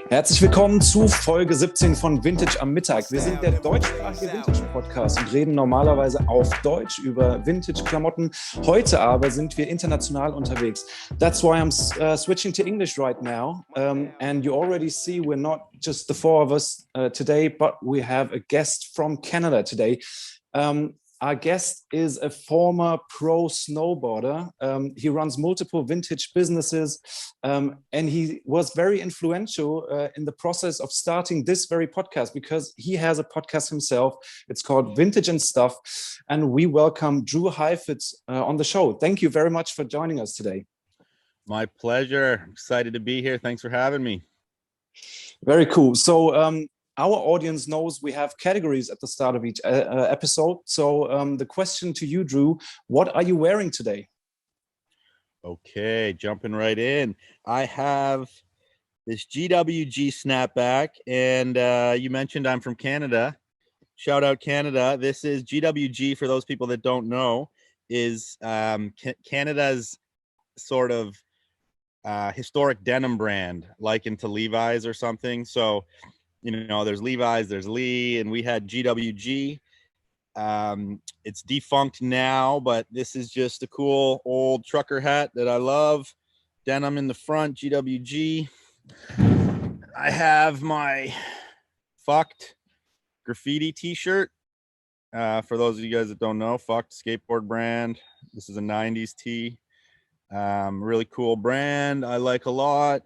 Herzlich willkommen zu Folge 17 von Vintage am Mittag. Wir sind der deutschsprachige Vintage-Podcast und reden normalerweise auf Deutsch über Vintage-Klamotten. Heute aber sind wir international unterwegs. That's why I'm switching to English right now. And you already see we're not just the four of us today, but we have a guest from Canada today. Our guest is a former pro snowboarder. He runs multiple vintage businesses, and he was very influential in the process of starting this very podcast because he has a podcast himself. It's called Vintage and Stuff, and we welcome Drew Heifetz on the show. Thank you very much for joining us today. My pleasure. Excited to be here. Thanks for having me. Very cool. So our audience knows we have categories at the start of each episode. So the question to you, Drew, what are you wearing today? Okay, jumping right in. I have this GWG snapback, and you mentioned I'm from Canada. Shout out Canada. This is GWG, for those people that don't know, is Canada's sort of historic denim brand, likened to Levi's or something. So, you know, there's Levi's, there's Lee, and we had GWG. It's defunct now, but this is just a cool old trucker hat that I love. Denim in the front, GWG. I have my Fucked graffiti t-shirt. For those of you guys that don't know, Fucked skateboard brand. This is a 90s tee. Really cool brand. I like a lot.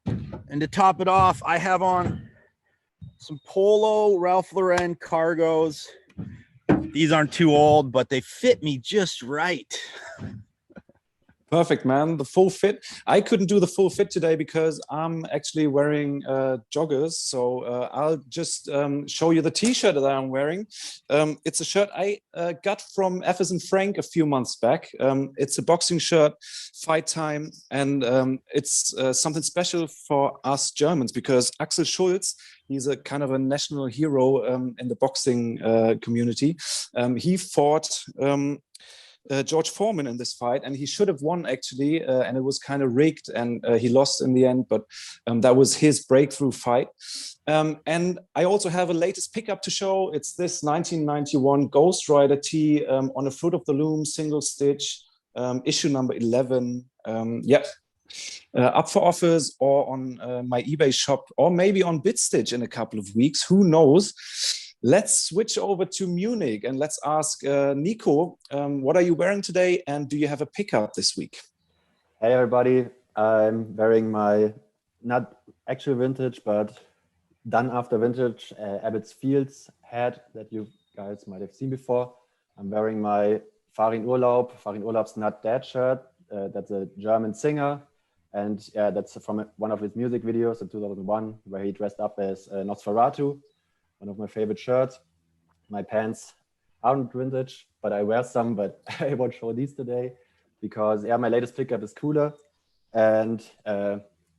And to top it off, I have on some Polo Ralph Lauren cargos. These aren't too old, but they fit me just right. Perfect, man. The full fit. I couldn't do the full fit today because I'm actually wearing joggers. So I'll just show you the t-shirt that I'm wearing. It's a shirt I got from F and Frank a few months back. It's a boxing shirt, fight time. And it's something special for us Germans because Axel Schulz, he's a kind of a national hero in the boxing community. He fought George Foreman in this fight, and he should have won actually, and it was kind of rigged, and he lost in the end, but that was his breakthrough fight. And I also have a latest pickup to show. It's this 1991 Ghost Rider tee on a Fruit of the Loom single stitch, issue number 11. Up for offers or on my eBay shop, or maybe on Bitstitch in a couple of weeks, who knows. Let's switch over to Munich and let's ask Nico, what are you wearing today and do you have a pickup this week? Hey everybody, I'm wearing my, not actual vintage, but done after vintage Abbott's Fields hat that you guys might have seen before. I'm wearing my Farin Urlaub's Not Dead shirt. That's a German singer. And yeah, that's from one of his music videos in 2001, where he dressed up as Nosferatu. One of my favorite shirts. My pants aren't vintage, but I wear some, but I won't show these today because yeah, my latest pickup is cooler. And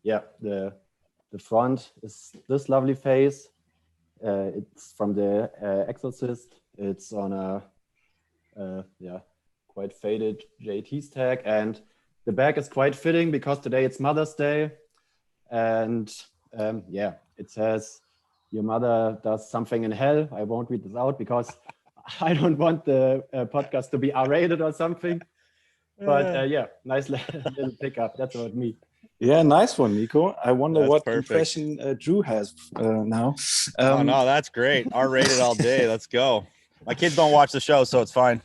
yeah, the front is this lovely face. It's from the Exorcist. It's on a yeah, quite faded JT's tag. And the back is quite fitting because today it's Mother's Day. And yeah, it says, "Your mother does something in hell." I won't read this out because I don't want the podcast to be R-rated or something. But yeah, nice little pickup. That's about me. Yeah, nice one, Nico. I wonder what impression Drew has now. Oh, no, that's great. R-rated all day. Let's go. My kids don't watch the show, so it's fine.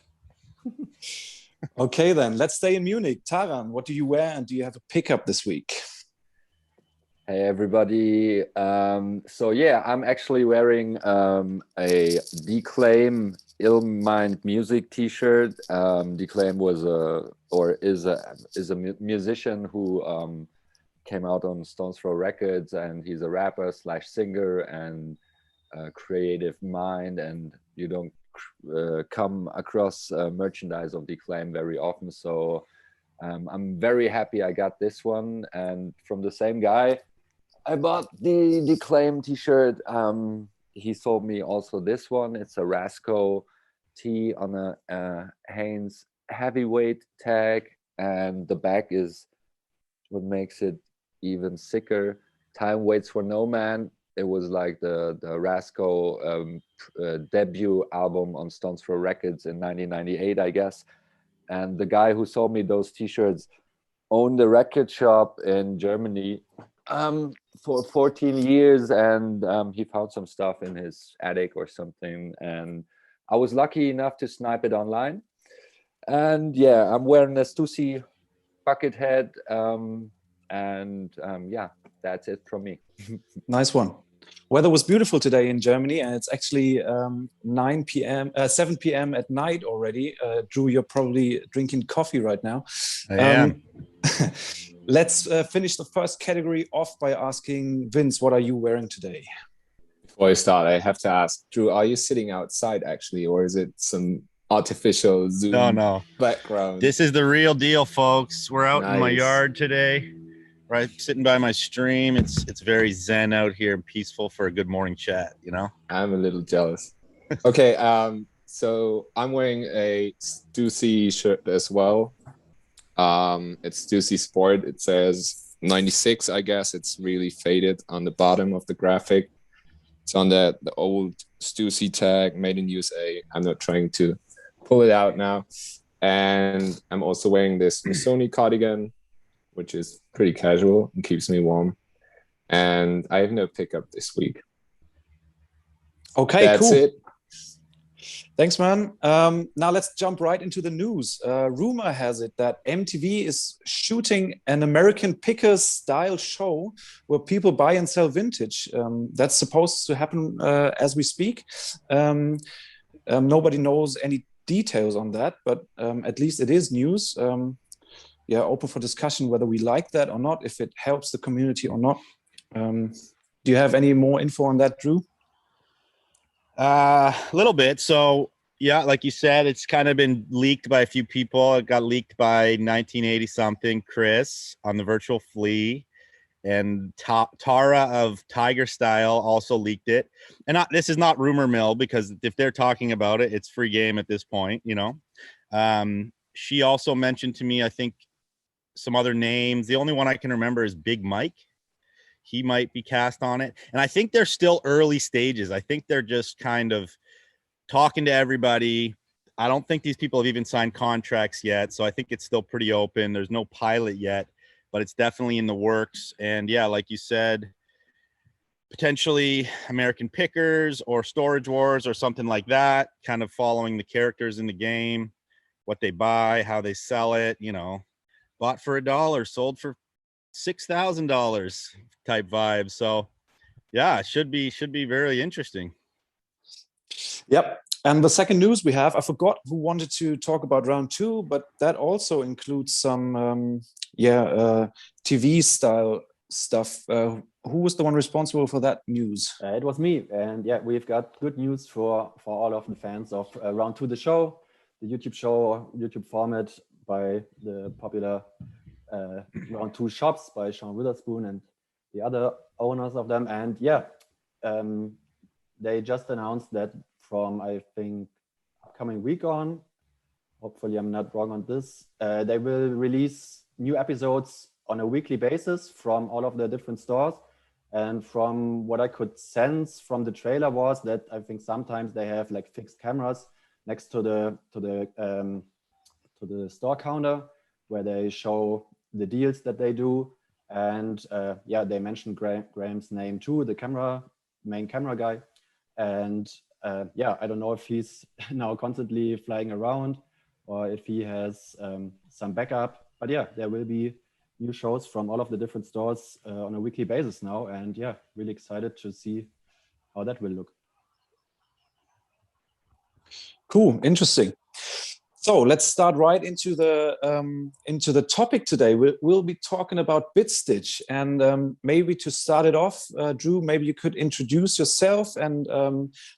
Okay, then. Let's stay in Munich. Taran, what do you wear and do you have a pickup this week? Hey everybody, so yeah, I'm actually wearing a Declaim Ill Mind Music t-shirt. Declaim was is a musician who came out on Stones Throw Records, and he's a rapper / singer and creative mind, and you don't come across merchandise of Declaim very often, so I'm very happy I got this one, and from the same guy I bought the Declaim t-shirt. He sold me also this one. It's a Rasco tee on a Hanes heavyweight tag, and the back is what makes it even sicker. Time Waits for No Man. It was like the Rascal debut album on Stones Throw Records in 1998, I guess. And the guy who sold me those T-shirts owned a record shop in Germany for 14 years, and he found some stuff in his attic or something, and I was lucky enough to snipe it online. And yeah, I'm wearing a Stussy bucket head, yeah, that's it from me. Nice one. Weather was beautiful today in Germany, and it's actually 7 p.m. at night already. Drew, you're probably drinking coffee right now. I am. Let's finish the first category off by asking Vince, what are you wearing today? Before I start, I have to ask, Drew, are you sitting outside actually, or is it some artificial Zoom No. background? This is the real deal, folks. We're out in my Nice. yard today, right? Sitting by my stream. It's very zen out here and peaceful for a good morning chat, you know? I'm a little jealous. Okay, so I'm wearing a Stussy shirt as well. It's Stussy Sport. It says 96, I guess. It's really faded on the bottom of the graphic. It's on the old Stussy tag, made in USA. I'm not trying to pull it out now. And I'm also wearing this Missoni cardigan, which is pretty casual and keeps me warm. And I have no pickup this week. Okay, That's cool. it. Thanks, man. Now let's jump right into the news. Rumor has it that MTV is shooting an American Pickers style show where people buy and sell vintage. That's supposed to happen as we speak. Nobody knows any details on that, but at least it is news. Yeah, open for discussion whether we like that or not, if it helps the community or not. Do you have any more info on that, Drew? A little bit. So yeah, like you said, it's kind of been leaked by a few people. It got leaked by 1980 something Chris on the Virtual Flea, and Tara of Tiger Style also leaked it. And this is not rumor mill, because if they're talking about it, it's free game at this point, you know. She also mentioned to me, I think, some other names. The only one I can remember is Big Mike. He might be cast on it. And I think they're still early stages. I think they're just kind of talking to everybody. I don't think these people have even signed contracts yet. So I think it's still pretty open. There's no pilot yet, but it's definitely in the works. And yeah, like you said, potentially American Pickers or Storage Wars or something like that, kind of following the characters in the game, what they buy, how they sell it, you know, bought for $1, sold for $6,000 type vibe. So yeah, it should be very interesting. Yep. And the second news we have, I forgot who wanted to talk about round 2, but that also includes some TV style stuff. Who was the one responsible for that news? It was me. And yeah, we've got good news for all of the fans of round 2, the show, the YouTube format by the popular round 2 shops by Sean Witherspoon and the other owners of them. And yeah, they just announced that from, I think, upcoming week on, hopefully I'm not wrong on this, they will release new episodes on a weekly basis from all of the different stores. And from what I could sense from the trailer was that I think sometimes they have like fixed cameras next to the store counter where they show the deals that they do. And yeah, they mentioned Graham's name too, the main camera guy. And yeah, I don't know if he's now constantly flying around or if he has some backup, but yeah, there will be new shows from all of the different stores on a weekly basis now. And yeah, really excited to see how that will look. Cool, interesting. So let's start right into the topic today. We'll be talking about Bitstitch, and maybe to start it off, Drew, maybe you could introduce yourself and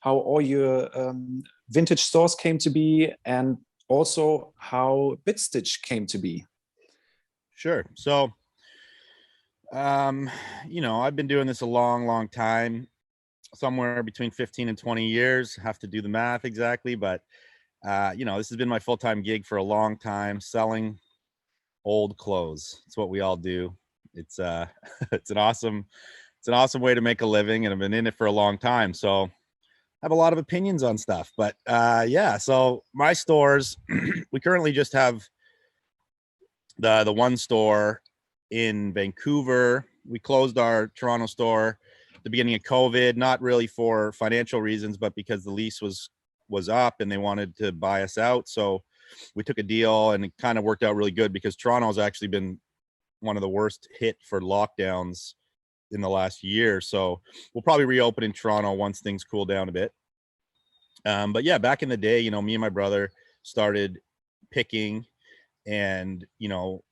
how all your vintage stores came to be, and also how Bitstitch came to be. Sure. So, you know, I've been doing this a long time, somewhere between 15 and 20 years. Have to do the math exactly, but you know, this has been my full-time gig for a long time, selling old clothes. It's what we all do. It's it's an awesome an awesome way to make a living, and I've been in it for a long time. So I have a lot of opinions on stuff, but yeah, so my stores, we currently just have the one store in Vancouver. We closed our Toronto store at the beginning of COVID, not really for financial reasons, but because the lease was up and they wanted to buy us out. So we took a deal, and it kind of worked out really good because Toronto has actually been one of the worst hit for lockdowns in the last year. So we'll probably reopen in Toronto once things cool down a bit. But yeah, back in the day, you know, me and my brother started picking, and, you know,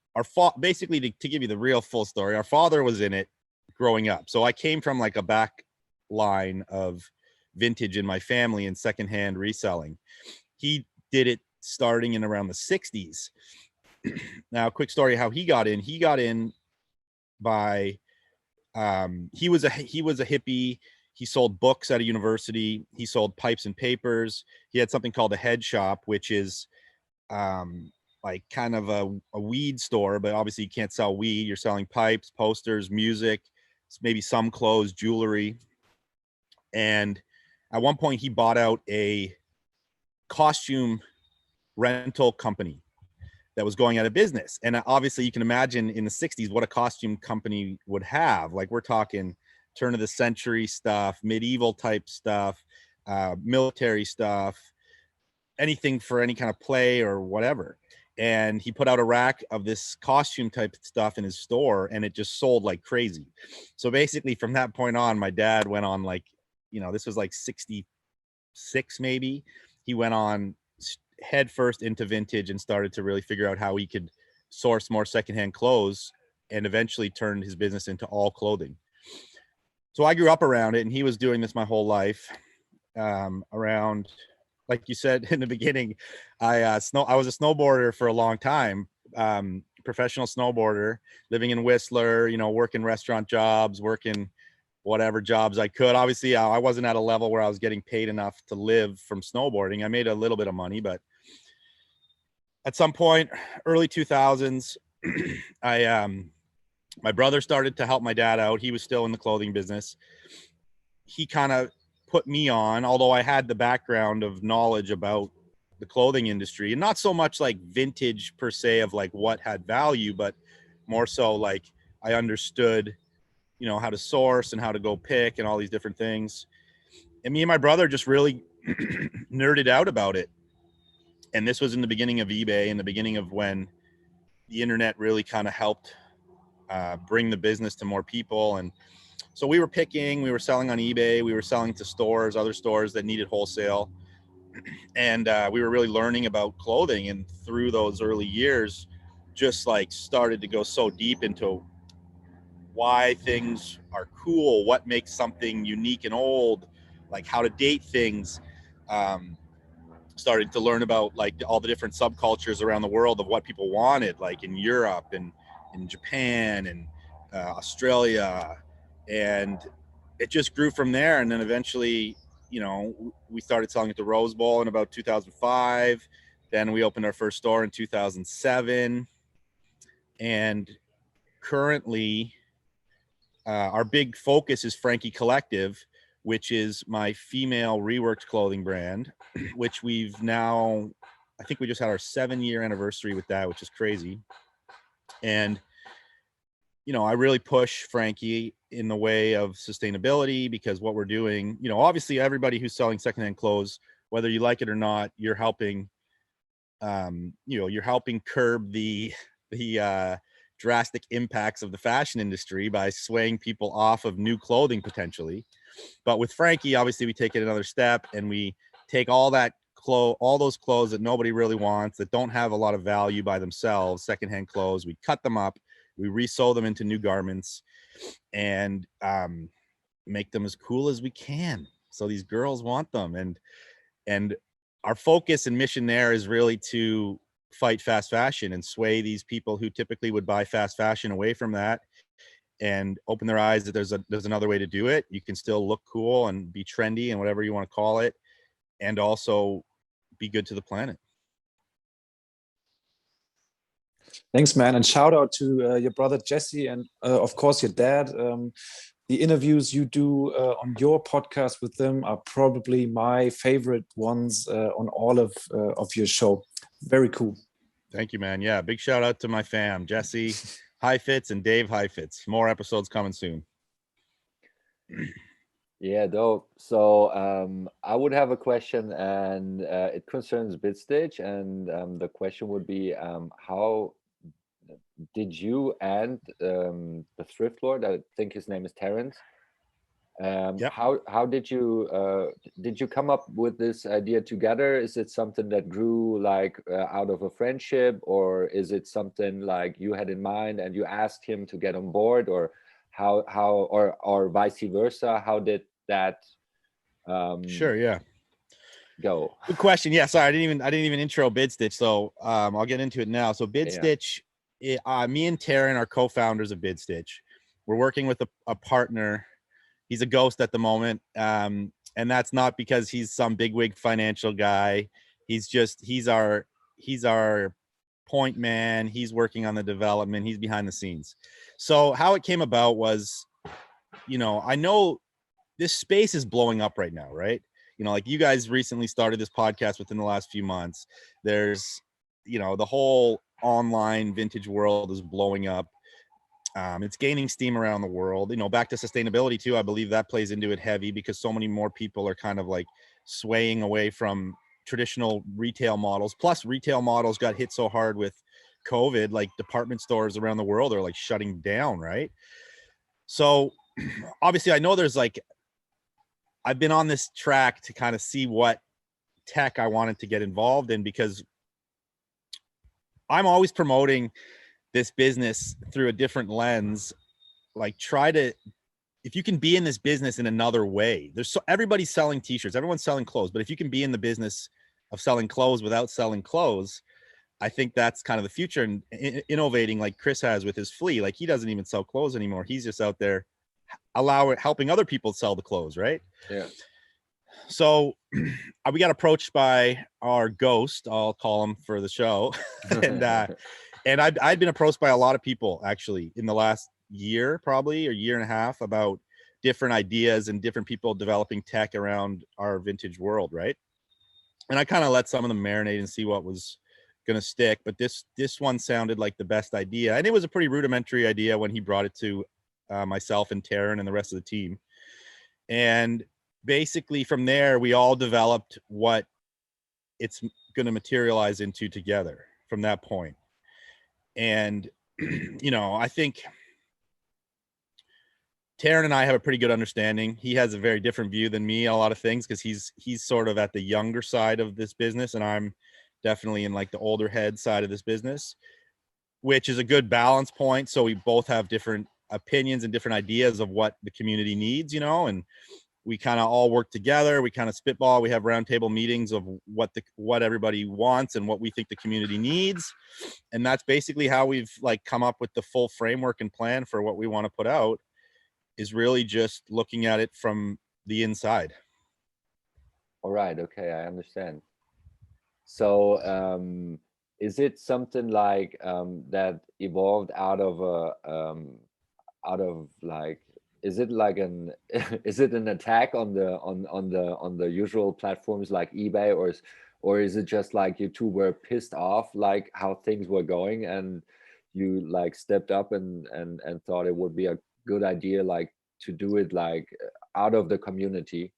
basically to give you the real full story, our father was in it growing up. So I came from like a back line of vintage in my family and secondhand reselling. He did it starting in around the 60s. Now, quick story how he got in. He got in by he was a hippie. He sold books at a university. He sold pipes and papers. He had something called a head shop, which is like kind of a weed store, but obviously you can't sell weed. You're selling pipes, posters, music, maybe some clothes, jewelry. And at one point he bought out a costume rental company that was going out of business. And obviously you can imagine in the 60s what a costume company would have. Like, we're talking turn of the century stuff, medieval type stuff, military stuff, anything for any kind of play or whatever. And he put out a rack of this costume type stuff in his store, and it just sold like crazy. So basically from that point on, my dad went on, like, you know, this was like 66 maybe. He went on head first into vintage and started to really figure out how he could source more secondhand clothes, and eventually turned his business into all clothing. So I grew up around it, and he was doing this my whole life. Around, like you said in the beginning, I was a snowboarder for a long time, professional snowboarder, living in Whistler, you know, working restaurant jobs, working whatever jobs I could. Obviously, I wasn't at a level where I was getting paid enough to live from snowboarding. I made a little bit of money, but at some point, early 2000s, my brother started to help my dad out. He was still in the clothing business. He kind of put me on, although I had the background of knowledge about the clothing industry, and not so much like vintage per se of like what had value, but more so like I understood, you know, how to source and how to go pick and all these different things. And me and my brother just really nerded out about it. And this was in the beginning of eBay, in the beginning of when the internet really kind of helped bring the business to more people. And so we were picking, we were selling on eBay, we were selling to stores, other stores that needed wholesale. And we were really learning about clothing. And through those early years, just like started to go so deep into why things are cool, what makes something unique and old, like how to date things. Started to learn about like all the different subcultures around the world of what people wanted, like in Europe and in Japan and Australia. And it just grew from there. And then eventually, you know, we started selling at the Rose Bowl in about 2005. Then we opened our first store in 2007. And currently, our big focus is Frankie Collective, which is my female reworked clothing brand, which we've now, I think we just had our 7-year anniversary with that, which is crazy. And, you know, I really push Frankie in the way of sustainability, because what we're doing, you know, obviously everybody who's selling secondhand clothes, whether you like it or not, you're helping, you know, you're helping curb the drastic impacts of the fashion industry by swaying people off of new clothing potentially. But with Frankie, obviously we take it another step, and we take all those clothes that nobody really wants, that don't have a lot of value by themselves, secondhand clothes, we cut them up, we resew them into new garments, and make them as cool as we can, so these girls want them. And our focus and mission there is really to fight fast fashion and sway these people who typically would buy fast fashion away from that, and open their eyes that there's another way to do it. You can still look cool and be trendy and whatever you want to call it, and also be good to the planet. Thanks, man. And shout out to your brother Jesse, and of course your dad. the interviews you do on your podcast with them are probably my favorite ones on all of your show. Very cool. Thank you, man. Yeah, big shout out to my fam, Jesse Heifetz and Dave Heifetz. More episodes coming soon. Yeah, dope. So I would have a question, and it concerns Bitstitch, and the question would be, how did you and the thrift lord, I think his name is Terrence, Yep. how did you come up with this idea together? Is it something that grew like out of a friendship, or is it something like you had in mind and you asked him to get on board, or how or vice versa? How did that Sure, yeah. go? Good question. Yeah, sorry, I didn't even intro Bidstitch, so I'll get into it now. So Bidstitch, me and Taryn are co-founders of Bidstitch. We're working with a partner. He's a ghost at the moment, and that's not because he's some bigwig financial guy. He's our point man. He's working on the development. He's behind the scenes. So how it came about was, I know this space is blowing up right now, right? Like you guys recently started this podcast within the last few months. There's, the whole online vintage world is blowing up. It's gaining steam around the world. Back to sustainability too. I believe that plays into it heavy because so many more people are kind of like swaying away from traditional retail models. Plus, retail models got hit so hard with COVID, like department stores around the world are like shutting down, right? So obviously, I know there's like, I've been on this track to kind of see what tech I wanted to get involved in, because I'm always promoting this business through a different lens. Like, if you can be in this business in another way, everybody's selling t-shirts, everyone's selling clothes, but if you can be in the business of selling clothes without selling clothes, I think that's kind of the future. And innovating like Chris has with his flea, like he doesn't even sell clothes anymore. He's just out there helping other people sell the clothes, right? Yeah. So we got approached by our ghost, I'll call him for the show. and I'd been approached by a lot of people actually in the last year, probably, or year and a half, about different ideas and different people developing tech around our vintage world, right? And I kind of let some of them marinate and see what was going to stick. But this one sounded like the best idea. And it was a pretty rudimentary idea when he brought it to myself and Taryn and the rest of the team. And basically from there, we all developed what it's going to materialize into together from that point. And, I think Taryn and I have a pretty good understanding. He has a very different view than me on a lot of things because he's sort of at the younger side of this business, and I'm definitely in like the older head side of this business, which is a good balance point. So we both have different opinions and different ideas of what the community needs, and we kind of all work together. We kind of spitball. We have roundtable meetings of what everybody wants and what we think the community needs. And that's basically how we've like come up with the full framework and plan for what we want to put out, is really just looking at it from the inside. All right. Okay. I understand. So is it something like that evolved out of like, is it like is it an attack on the usual platforms like eBay, or is it just like you two were pissed off like how things were going and you like stepped up and thought it would be a good idea like to do it like out of the community,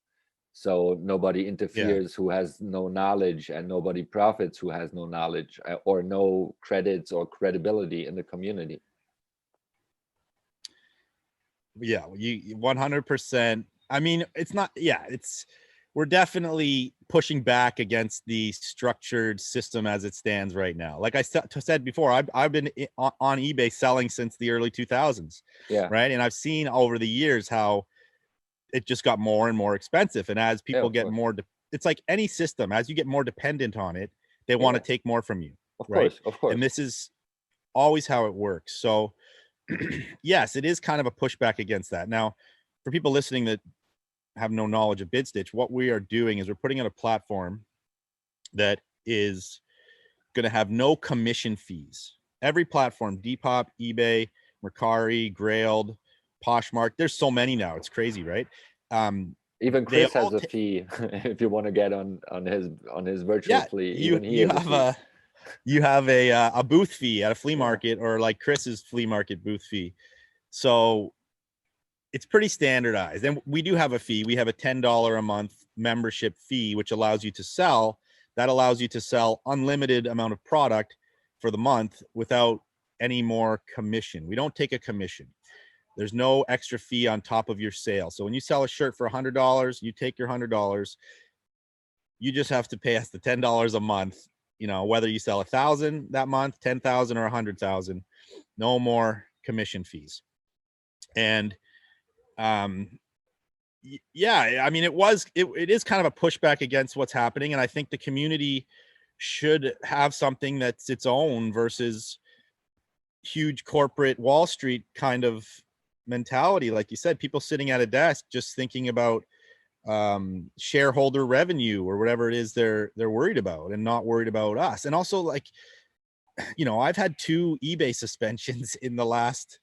so nobody interferes who has no knowledge, and nobody profits who has no knowledge or no credits or credibility in the community? Yeah, you 100%. I mean, it's not, we're definitely pushing back against the structured system as it stands right now. Like I said before, I've been on eBay selling since the early 2000s. Yeah. Right. And I've seen over the years how it just got more and more expensive. And as people get more, it's like any system, as you get more dependent on it, they want to take more from you. Of course. And this is always how it works. So yes, it is kind of a pushback against that. Now, for people listening that have no knowledge of Bidstitch, what we are doing is we're putting out a platform that is going to have no commission fees. Every platform, Depop, eBay, Mercari, Grailed, Poshmark. There's so many now. It's crazy, right? Even They Chris has all a fee if you want to get on his virtual Yeah, flea. you Even he you has a have fee. you have a booth fee at a flea market, or like Chris's flea market booth fee. So it's pretty standardized. And we do have a fee. We have a $10 a month membership fee, which allows you to sell. That allows you to sell unlimited amount of product for the month without any more commission. We don't take a commission. There's no extra fee on top of your sale. So when you sell a shirt for $100, you take your $100. You just have to pay us the $10 a month. You know, whether you sell 1,000 that month, 10,000 or 100,000, no more commission fees. And yeah, I mean, it is kind of a pushback against what's happening. And I think the community should have something that's its own versus huge corporate Wall Street kind of mentality. Like you said, people sitting at a desk just thinking about shareholder revenue or whatever it is they're worried about, and not worried about us. And also, like, you know, I've had 2 eBay suspensions in the last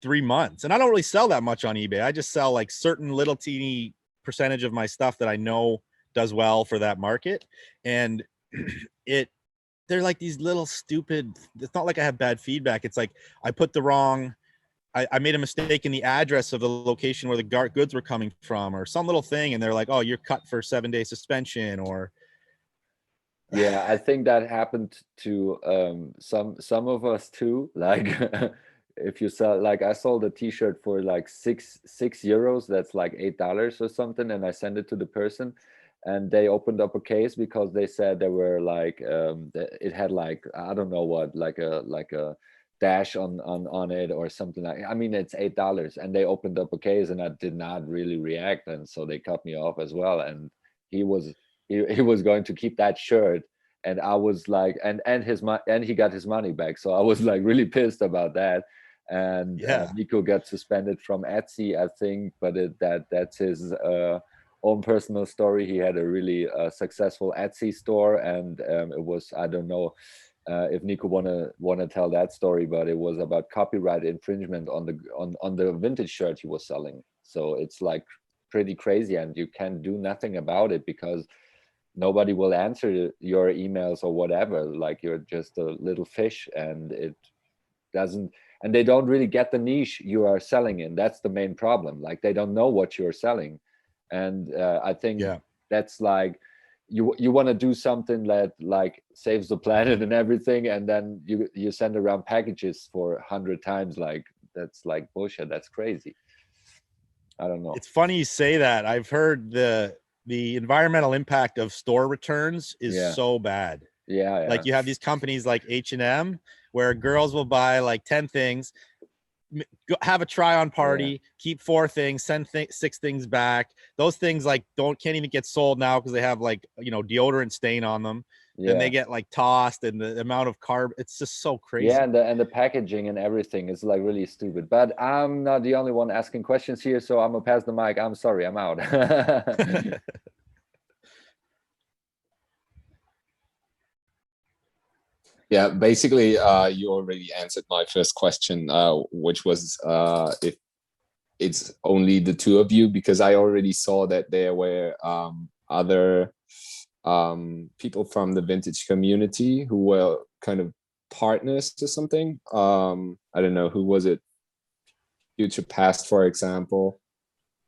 3 months, and I don't really sell that much on eBay. I just sell like certain little teeny percentage of my stuff that I know does well for that market. And they're like these little stupid, it's not like I have bad feedback. It's like I put the wrong, I made a mistake in the address of the location where the goods were coming from, or some little thing, and they're like, oh, you're cut for 7-day suspension. Or Yeah, I think that happened to some of us too. Like if you sell, like I sold a t-shirt for like six euros, that's like $8 or something, and I sent it to the person, and they opened up a case because they said they were like it had like, I don't know what, like a dash on it or something. Like, I mean, it's $8, and they opened up a case, and I did not really react, and so they cut me off as well. And he was going to keep that shirt, and I was like, and he got his money back, so I was like really pissed about that. And yeah, Nico got suspended from Etsy, I think, but that's his own personal story. He had a really successful Etsy store, and it was, I don't know if Nico wanna tell that story, but it was about copyright infringement on the vintage shirt he was selling. So it's like pretty crazy, and you can do nothing about it because nobody will answer your emails or whatever. Like, you're just a little fish, and it doesn't, and they don't really get the niche you are selling in. That's the main problem. Like, they don't know what you're selling. And I think that's like, you want to do something that like saves the planet and everything, and then you send around packages for 100 times. Like, that's like bullshit. That's crazy. I don't know. It's funny you say that. I've heard the environmental impact of store returns is so bad. Yeah. Like, you have these companies like H&M where girls will buy like 10 things, have a try on party, keep 4 things, send 6 things back. Those things like can't even get sold now because they have like, you know, deodorant stain on them. Then they get like tossed, and the amount of carb, it's just so crazy. Yeah, and the packaging and everything is like really stupid. But I'm not the only one asking questions here, so I'm gonna pass the mic. I'm sorry, I'm out. Yeah, basically, you already answered my first question, which was if it's only the 2 of you, because I already saw that there were other people from the vintage community who were kind of partners or something. I don't know, who was it? Future Past, for example.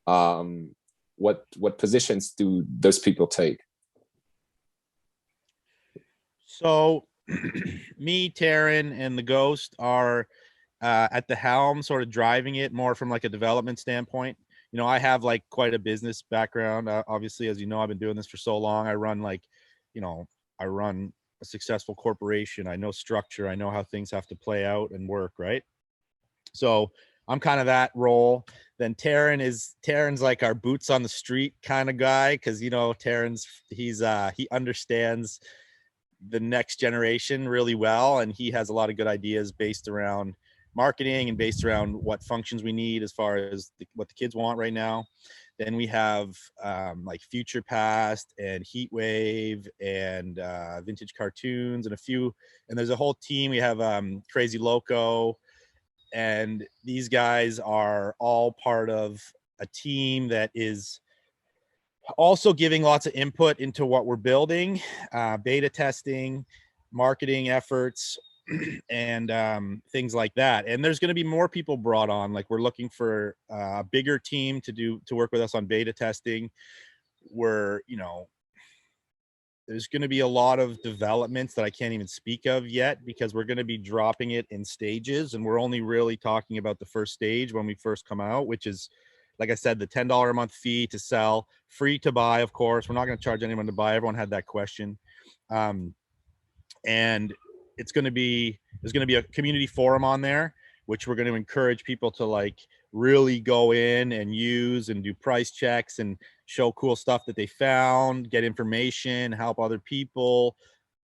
What positions do those people take? So me, Taryn, and the Ghost are at the helm, sort of driving it more from like a development standpoint. You know, I have like quite a business background. Obviously, as you know, I've been doing this for so long. I run a successful corporation. I know structure. I know how things have to play out and work, right? So I'm kind of that role. Then Taryn's like our boots on the street kind of guy, because, you know, he understands the next generation really well, and he has a lot of good ideas based around marketing and based around what functions we need as far as what the kids want right now. Then we have like Future Past and Heat Wave and Vintage Cartoons and and there's a whole team. We have Crazy Loco, And these guys are all part of a team that is also giving lots of input into what we're building, beta testing, marketing efforts, and things like that. And there's going to be more people brought on. Like, we're looking for a bigger team to work with us on beta testing. We're, you know, there's going to be a lot of developments that I can't even speak of yet, because we're going to be dropping it in stages, and we're only really talking about the first stage when we first come out, which is, like I said, the $10 a month fee to sell, free to buy. Of course, we're not going to charge anyone to buy. Everyone had that question. And it's going to be, there's going to be a community forum on there, which we're going to encourage people to like really go in and use and do price checks and show cool stuff that they found, get information, help other people,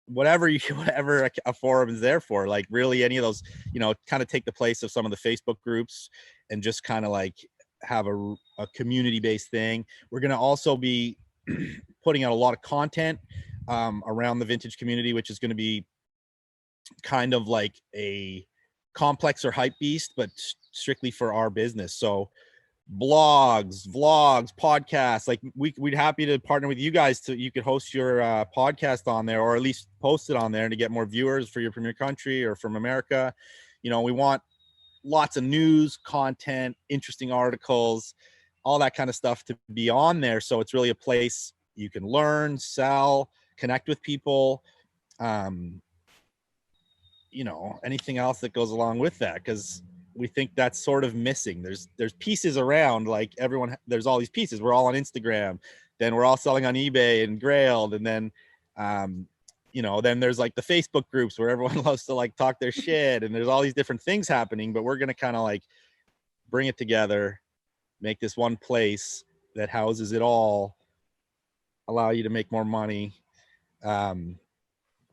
whatever a forum is there for. Like, really any of those, you know, kind of take the place of some of the Facebook groups and just kind of like have a community-based thing. We're going to also be putting out a lot of content around the vintage community, which is going to be kind of like a complex or hype beast, but strictly for our business. So blogs, vlogs, podcasts, like we'd happy to partner with you guys to, you could host your podcast on there, or at least post it on there to get more viewers for your premier country or from America. You know, we want lots of news, content, interesting articles, all that kind of stuff to be on there. So it's really a place you can learn, sell, connect with people, you know, anything else that goes along with that, because we think that's sort of missing. There's pieces around, like everyone, there's all these pieces. We're all on Instagram, then we're all selling on eBay and Grailed, and then you know, then there's like the Facebook groups where everyone loves to like talk their shit, and there's all these different things happening. But we're gonna kind of like bring it together, make this one place that houses it all, allow you to make more money.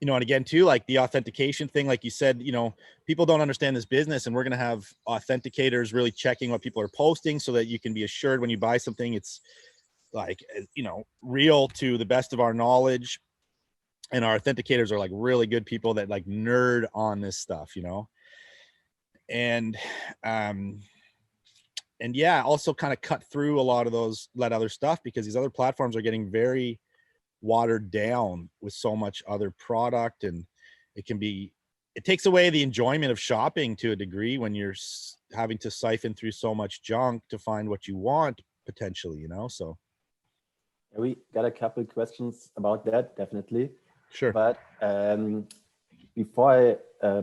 You know, and again too, like the authentication thing, like you said, you know, people don't understand this business, and we're going to have authenticators really checking what people are posting so that you can be assured when you buy something, it's like, you know, real to the best of our knowledge. And our authenticators are like really good people that like nerd on this stuff, you know. And yeah, also kind of cut through a lot of that other stuff, because these other platforms are getting very watered down with so much other product, and it takes away the enjoyment of shopping to a degree when you're having to siphon through so much junk to find what you want potentially, you know. So we got a couple questions about that, definitely. Sure. But before I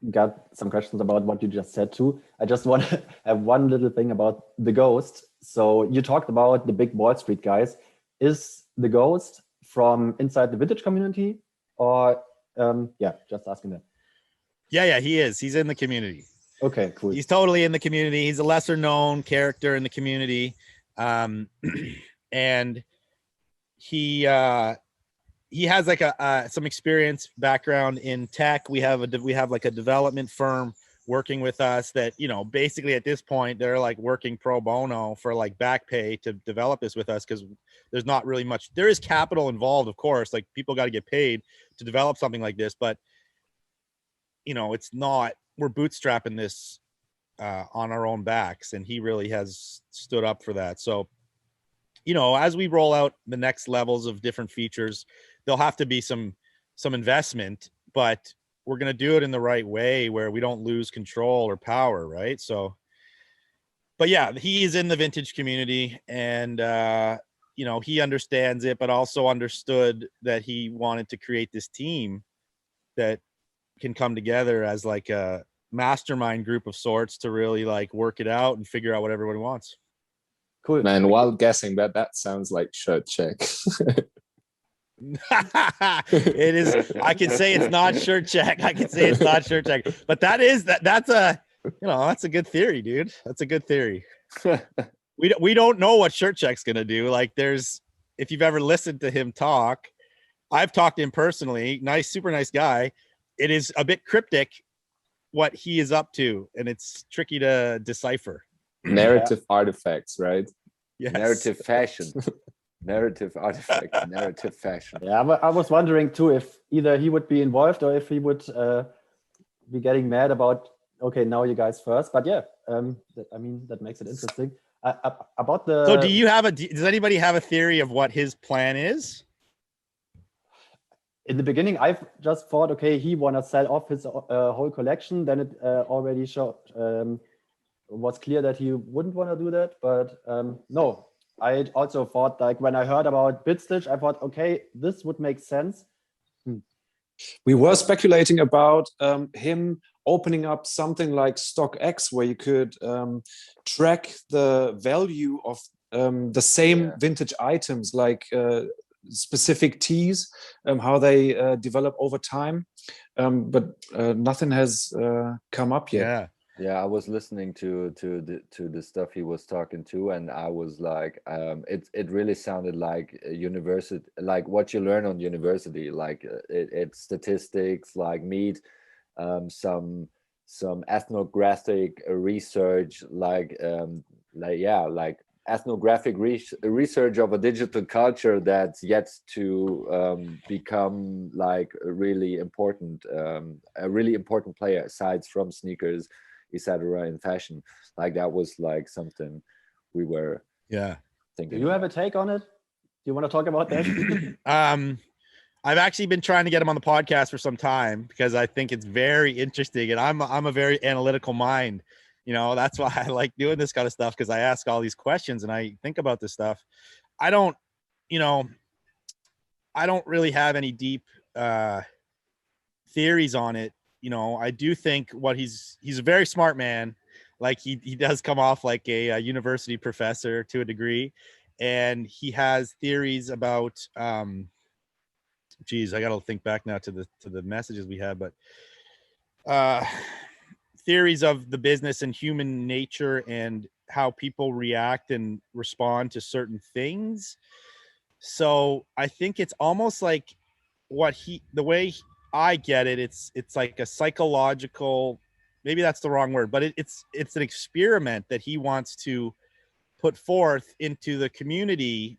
got some questions about what you just said too, I just want to have one little thing about the ghost. So you talked about the big Wall Street guys. Is the ghost from inside the vintage community, or yeah, just asking that. Yeah, he is. He's in the community. Okay, cool. He's totally in the community. He's a lesser known character in the community. And he has like some experience background in tech. We have like a development firm working with us that, you know, basically at this point they're like working pro bono for like back pay to develop this with us, because there's not really much. There is capital involved, of course, like people got to get paid to develop something like this, but you know, it's not, we're bootstrapping this on our own backs, and he really has stood up for that. So, you know, as we roll out the next levels of different features, there'll have to be some investment, but we're going to do it in the right way where we don't lose control or power, right? So, but yeah, he is in the vintage community, and you know, he understands it, but also understood that he wanted to create this team that can come together as like a mastermind group of sorts to really like work it out and figure out what everybody wants. Cool, man. While guessing that sounds like shirt check. It is. I can say it's not shirt check. I can say it's not shirt check, but that's a, you know, that's a good theory, dude. That's a good theory. We don't know what shirt check's gonna do. Like, there's, if you've ever listened to him talk, I've talked to him personally. Nice, super nice guy. It is a bit cryptic what he is up to, and it's tricky to decipher. Narrative artifacts, right? Yes. Narrative fashion. Narrative artifact, narrative fashion. Yeah, I was wondering too if either he would be involved or if he would be getting mad about okay, now you guys first, but yeah, I mean, that makes it interesting. About the. So does anybody have a theory of what his plan is? In the beginning, I've just thought, okay, he wanna sell off his whole collection. Then it already was clear that he wouldn't want to do that. But no, I also thought, like, when I heard about Bitstitch, I thought, okay, this would make sense. We were speculating about him opening up something like StockX, where you could track the value of the same vintage items, like specific teas, how they develop over time. But nothing has come up yet. Yeah, I was listening to the stuff he was talking to, and I was like, it really sounded like a university, like what you learn on university, like it's statistics, like meet some ethnographic research, like ethnographic research of a digital culture that's yet to become like a really important player aside from sneakers, etc. in fashion. Like that was like something we were thinking. Do you have a take on it? Do you want to talk about that? I've actually been trying to get him on the podcast for some time because I think it's very interesting, and I'm a very analytical mind. You know, that's why I like doing this kind of stuff, because I ask all these questions and I think about this stuff. I don't really have any deep theories on it. You know, I do think he's a very smart man. Like he does come off like a university professor to a degree, and he has theories about geez, I got to think back now to the messages we had, but theories of the business and human nature and how people react and respond to certain things. So I think it's almost like the way I get it, it's like a psychological, maybe that's the wrong word, but it's an experiment that he wants to put forth into the community,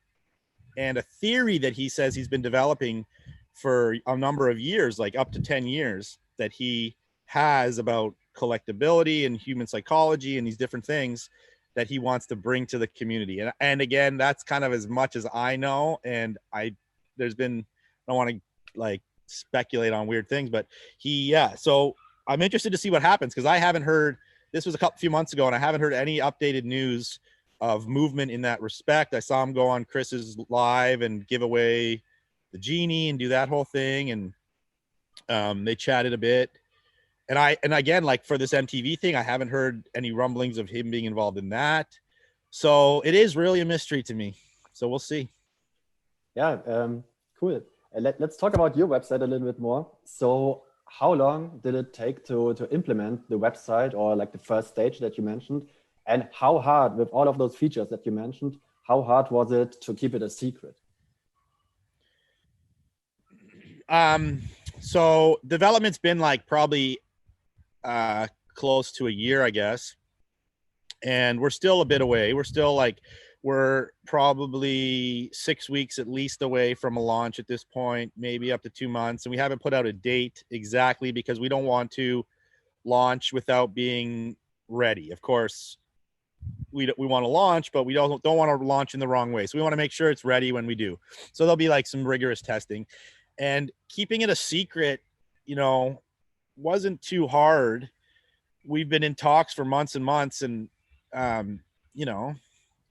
and a theory that he says he's been developing for a number of years, like up to 10 years, that he has about collectability and human psychology and these different things that he wants to bring to the community. And again, that's kind of as much as I know. And I don't want to like speculate on weird things, but so I'm interested to see what happens, because I haven't heard, this was a few months ago, and I haven't heard any updated news of movement in that respect. I saw him go on Chris's live and give away the genie and do that whole thing, and they chatted a bit. And again, like for this MTV thing, I haven't heard any rumblings of him being involved in that. So it is really a mystery to me. So we'll see. Yeah, cool. Let's talk about your website a little bit more. So how long did it take to implement the website, or like the first stage that you mentioned? And how hard, with all of those features that you mentioned, how hard was it to keep it a secret? So development's been like probably close to a year, I guess. And we're still a bit away. We're probably 6 weeks at least away from a launch at this point, maybe up to 2 months. And we haven't put out a date exactly because we don't want to launch without being ready. Of course, we want to launch, but we don't want to launch in the wrong way. So we want to make sure it's ready when we do. So there'll be like some rigorous testing, and keeping it a secret, wasn't too hard. We've been in talks for months and months, and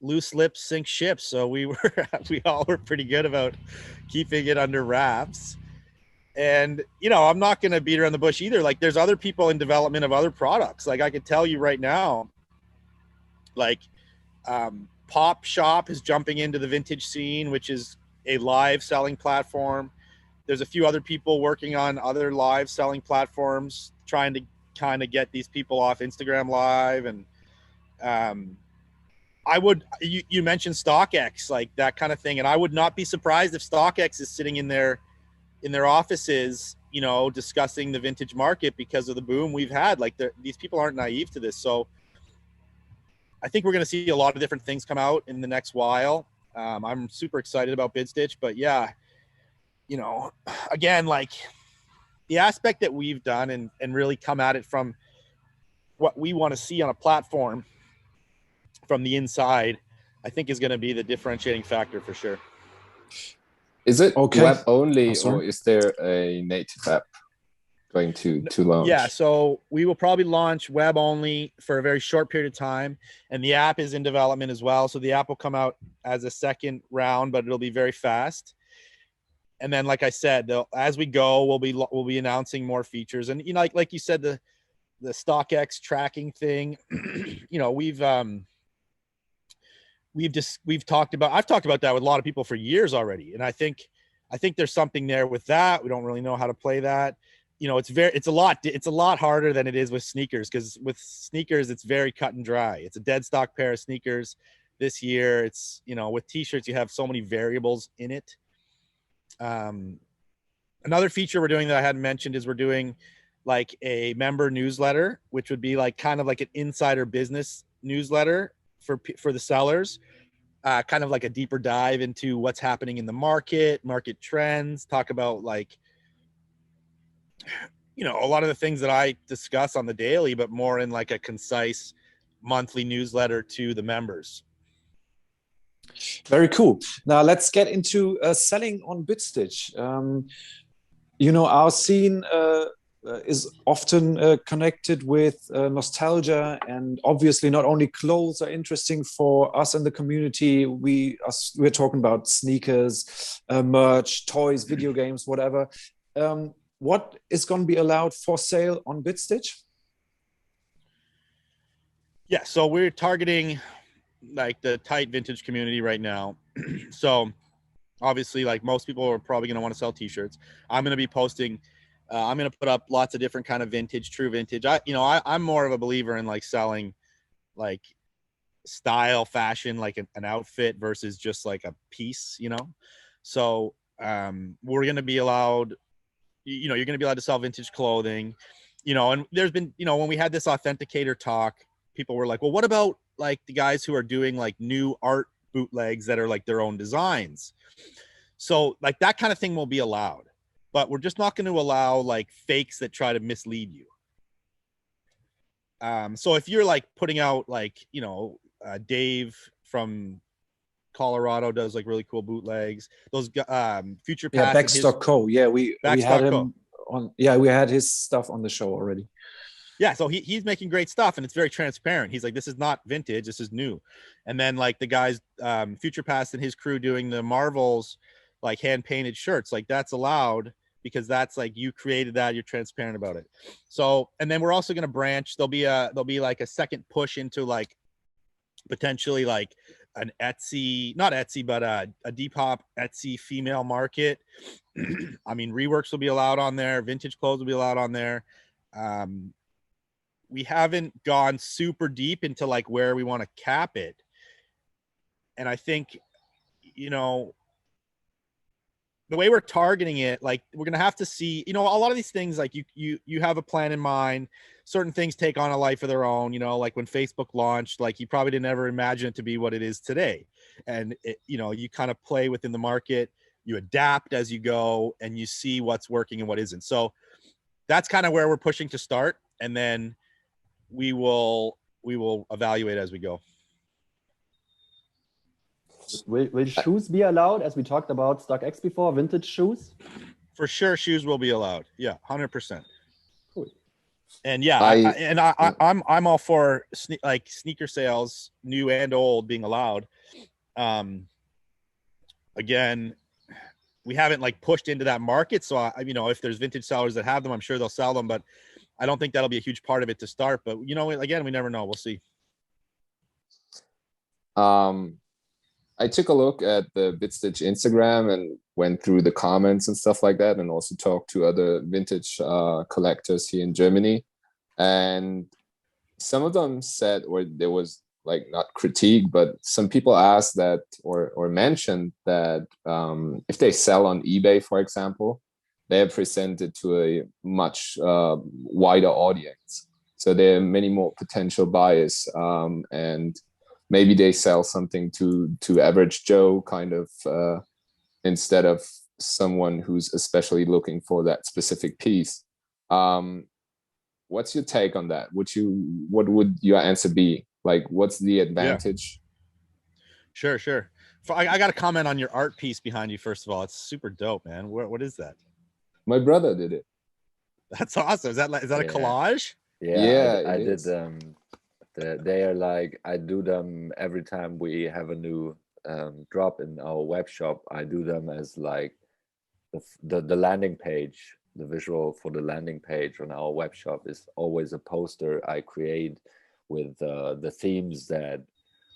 loose lips sink ships. So we all were pretty good about keeping it under wraps. And, I'm not going to beat around the bush either. Like, there's other people in development of other products. Like, I could tell you right now, like, Pop Shop is jumping into the vintage scene, which is a live selling platform. There's a few other people working on other live selling platforms, trying to kind of get these people off Instagram Live. And you mentioned StockX, like that kind of thing. And I would not be surprised if StockX is sitting in their offices, discussing the vintage market because of the boom we've had. Like, these people aren't naive to this. So I think we're going to see a lot of different things come out in the next while. I'm super excited about Bidstitch, but yeah, again, like the aspect that we've done and really come at it from what we want to see on a platform from the inside, I think is going to be the differentiating factor for sure. Is it Okay. web only, Oh, sorry. or is there a native app going to launch? Yeah, so we will probably launch web only for a very short period of time, and the app is in development as well. So the app will come out as a second round, but it'll be very fast. And then, like I said, as we go, we'll be announcing more features. And you know, like you said, the StockX tracking thing, you know, we've talked about, I've talked about that with a lot of people for years already. And I think there's something there with that. We don't really know how to play that. You know, it's a lot harder than it is with sneakers, because with sneakers, it's very cut and dry. It's a dead stock pair of sneakers this year. It's, you know, with t-shirts, you have so many variables in it. Another feature we're doing that I hadn't mentioned is we're doing like a member newsletter, which would be like kind of like an insider business newsletter for the sellers, kind of like a deeper dive into what's happening in the market trends, talk about like, you know, a lot of the things that I discuss on the daily, but more in like a concise monthly newsletter to the members. Very cool. Now let's get into selling on Bitstitch. You know, our scene is often connected with nostalgia, and obviously not only clothes are interesting for us in the community. We're talking about sneakers, merch, toys, video games, whatever. What is going to be allowed for sale on Bitstitch? Yeah, so we're targeting like the tight vintage community right now. So obviously, like most people are probably going to want to sell t-shirts. I'm going to be posting, I'm going to put up lots of different kind of vintage, true vintage. I'm more of a believer in like selling like style, fashion, like an outfit versus just like a piece, you know? So we're going to be allowed, you know, you're going to be allowed to sell vintage clothing, you know, and there's been, you know, when we had this authenticator talk, people were like, well, what about like the guys who are doing like new art bootlegs that are like their own designs? So like that kind of thing will be allowed, but we're just not going to allow like fakes that try to mislead you. So if you're like putting out like, you know, Dave from Colorado does like really cool bootlegs. Those Future Past. Yeah, Bax.co. Yeah, we had him on. Yeah, we had his stuff on the show already. Yeah, so he's making great stuff, and it's very transparent. He's like, this is not vintage, this is new. And then like the guys, Future Past and his crew doing the Marvels, like hand painted shirts, like that's allowed because that's like you created that, you're transparent about it. So, and then we're also going to branch. There'll be like a second push into like potentially like an Etsy, not Etsy, but a Depop Etsy female market. I mean, reworks will be allowed on there. Vintage clothes will be allowed on there. We haven't gone super deep into like where we want to cap it. And I think, you know, the way we're targeting it, like we're going to have to see, you know, a lot of these things, like you have a plan in mind. Certain things take on a life of their own, you know, like when Facebook launched, like you probably didn't ever imagine it to be what it is today. And it, you know, you kind of play within the market, you adapt as you go, and you see what's working and what isn't. So that's kind of where we're pushing to start. And then we will evaluate as we go. Will shoes be allowed, as we talked about StockX before, vintage shoes? For sure, shoes will be allowed. Yeah, 100%. Cool. And yeah, I'm all for like sneaker sales, new and old, being allowed. Again, we haven't like pushed into that market, so you know, if there's vintage sellers that have them, I'm sure they'll sell them, but I don't think that'll be a huge part of it to start. But you know, again, we never know. We'll see. I took a look at the Bitstitch Instagram and went through the comments and stuff like that, and also talked to other vintage collectors here in Germany. And some of them said, or there was like not critique, but some people asked that or mentioned that if they sell on eBay, for example, they are presented to a much wider audience. So there are many more potential buyers, and maybe they sell something to average Joe kind of instead of someone who's especially looking for that specific piece. what's your take on that? What would your answer be? Like, what's the advantage? Sure. I got to comment on your art piece behind you. First of all, it's super dope, man. What is that? My brother did it. That's awesome. Is that a collage? Yeah, Yeah, I it did is. them. They are like, I do them every time we have a new drop in our web shop. I do them as like the landing page. The visual for the landing page on our web shop is always a poster I create with the themes that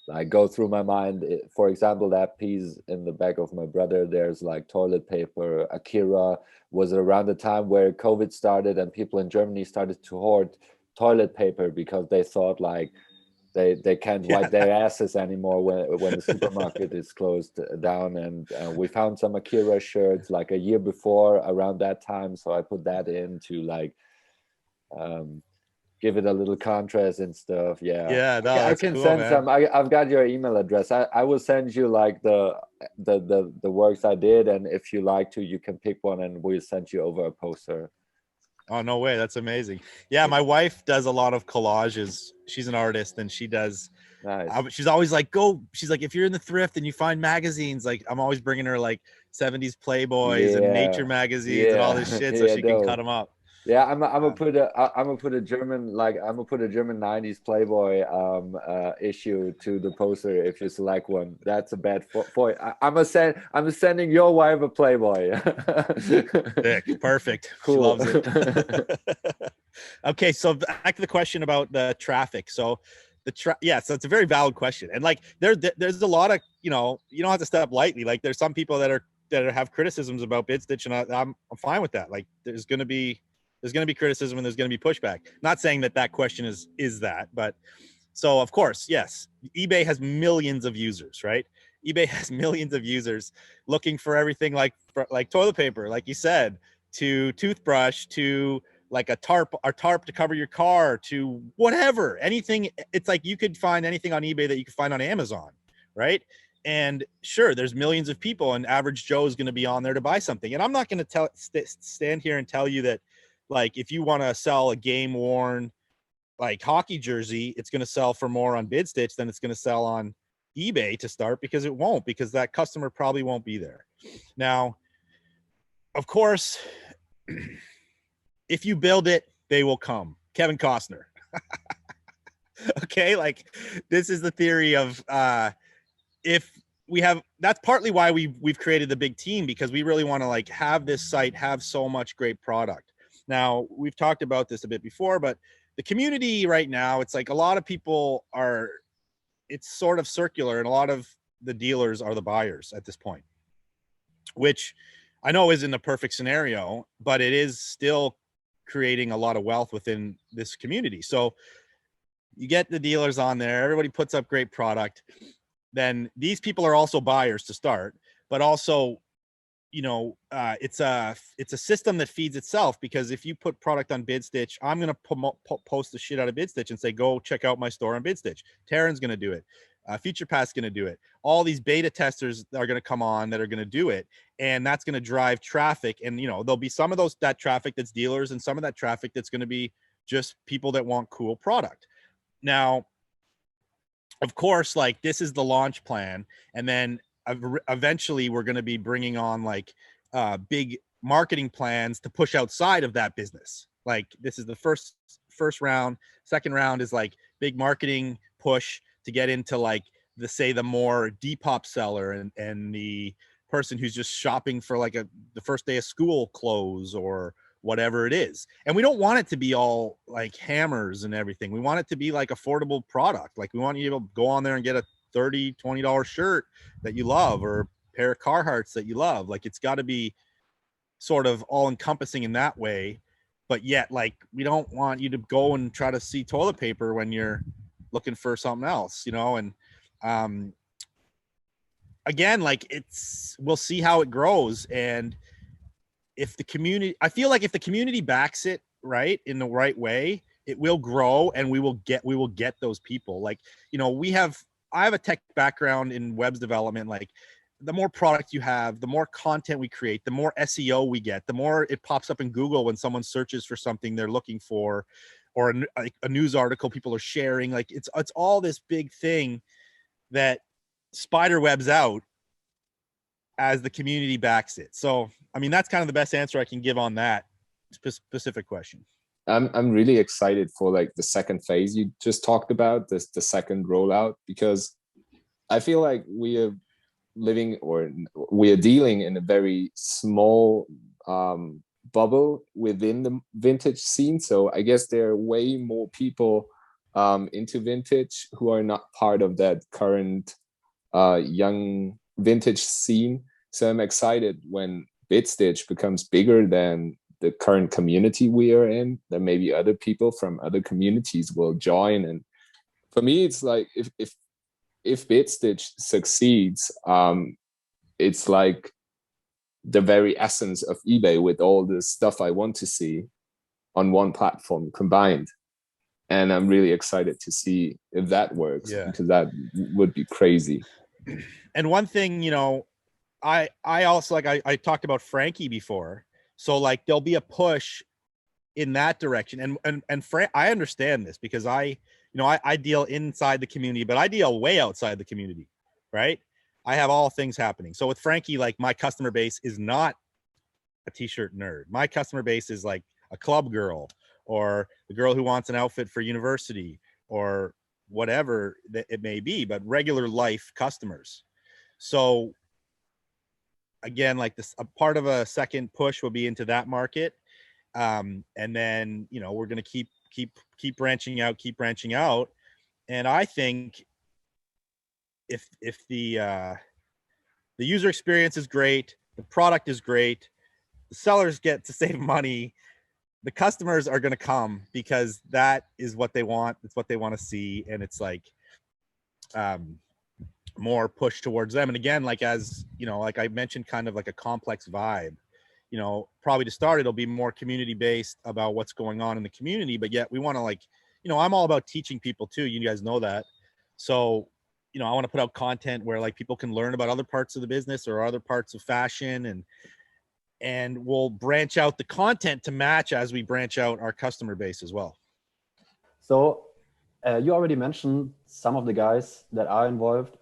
like go through my mind. For example, that piece in the back of my brother, there's like toilet paper. Akira was around the time where COVID started and people in Germany started to hoard toilet paper because they thought like they can't wipe their asses anymore when the supermarket is closed down. And we found some Akira shirts like a year before around that time, so I put that in to like give it a little contrast and stuff. No, I that's can cool, send man. some. I've got your email address. I will send you like the works I did, and if you like to, you can pick one and we'll send you over a poster. Oh, no way. That's amazing. Yeah, my wife does a lot of collages. She's an artist and she does. Nice. She's always like, she's like, if you're in the thrift and you find magazines, like I'm always bringing her like 70s Playboys and nature magazines and all this shit so she can cut them up. Yeah, I'm gonna put a German 90s Playboy issue to the poster if you select one. That's a bad point. I'm sending your wife a Playboy. Sick. Perfect. Cool. She loves it. Okay, so back to the question about the traffic. So so it's a very valid question, and like there's a lot of, you don't have to step lightly. Like there's some people that have criticisms about Bitstitch, and I'm fine with that. Like there's going to be criticism and there's going to be pushback. Not saying that question is that, but so of course, yes, eBay has millions of users, right? eBay has millions of users looking for everything like toilet paper, like you said, to toothbrush, to like a tarp to cover your car, to whatever, anything. It's like you could find anything on eBay that you could find on Amazon, right? And sure, there's millions of people, and average Joe is going to be on there to buy something. And I'm not going to stand here and tell you that, like, if you want to sell a game worn like hockey jersey, it's going to sell for more on Bidstitch than it's going to sell on eBay to start, because it won't, because that customer probably won't be there. Now, of course, if you build it, they will come. Kevin Costner. Okay, like this is the theory of if we have, that's partly why we've created the big team, because we really want to like have this site have so much great product. Now, we've talked about this a bit before, but the community right now, it's like a lot of people it's sort of circular, and a lot of the dealers are the buyers at this point, which I know isn't a perfect scenario, but it is still creating a lot of wealth within this community. So you get the dealers on there, everybody puts up great product. Then these people are also buyers to start, but also, it's a system that feeds itself, because if you put product on Bidstitch, I'm going to post the shit out of Bidstitch and say, go check out my store on Bidstitch. Terran's going to do it. FuturePath's going to do it. All these beta testers are going to come on that are going to do it. And that's going to drive traffic. And, there'll be some of that traffic that's dealers, and some of that traffic that's going to be just people that want cool product. Now, of course, like this is the launch plan. And then eventually we're going to be bringing on like big marketing plans to push outside of that business. Like this is the first round. Second round is like big marketing push to get into like the more Depop seller and the person who's just shopping for like the first day of school clothes or whatever it is. And we don't want it to be all like hammers and everything. We want it to be like affordable product. Like we want you to go on there and get a $30, $20 shirt that you love, or a pair of Carhartts that you love. Like it's got to be sort of all encompassing in that way. But yet, like, we don't want you to go and try to see toilet paper when you're looking for something else, and again, like we'll see how it grows. And if the community, I feel like if the community backs it right in the right way, it will grow, and we will get those people. Like, I have a tech background in web development. Like the more product you have, the more content we create, the more SEO we get, the more it pops up in Google when someone searches for something they're looking for. or a news article people are sharing. Like it's all this big thing that spider webs out as the community backs it. So, I mean, that's kind of the best answer I can give on that specific question. I'm really excited for like the second phase you just talked about, the second rollout, because I feel like we are dealing in a very small bubble within the vintage scene. So I guess there are way more people into vintage who are not part of that current young vintage scene. So I'm excited when Bitstitch becomes bigger than the current community we are in, that maybe other people from other communities will join. And for me, it's like if Bitstitch succeeds, it's like the very essence of eBay with all the stuff I want to see on one platform combined. And I'm really excited to see if that works, because that would be crazy. And one thing, you know, I also, like I talked about Frankie before. So like there'll be a push in that direction. And I understand this because I deal inside the community, but I deal way outside the community, right? I have all things happening. So with Frankie, like my customer base is not a t-shirt nerd. My customer base is like a club girl or the girl who wants an outfit for university or whatever that it may be, but regular life customers. So again, like this, a part of a second push will be into that market. And then, you know, we're going to keep branching out. And I think if the user experience is great, the product is great, the sellers get to save money, the customers are going to come because that is what they want. It's what they want to see. And it's like, more push towards them. And again, like, as you know, like I mentioned, kind of like a complex vibe, you know, probably to start, it'll be more community based about what's going on in the community, but yet we want to, like, you know, I'm all about teaching people too. You guys know that. So, you know, I want to put out content where like people can learn about other parts of the business or other parts of fashion, and we'll branch out the content to match as we branch out our customer base as well. So you already mentioned some of the guys that are involved,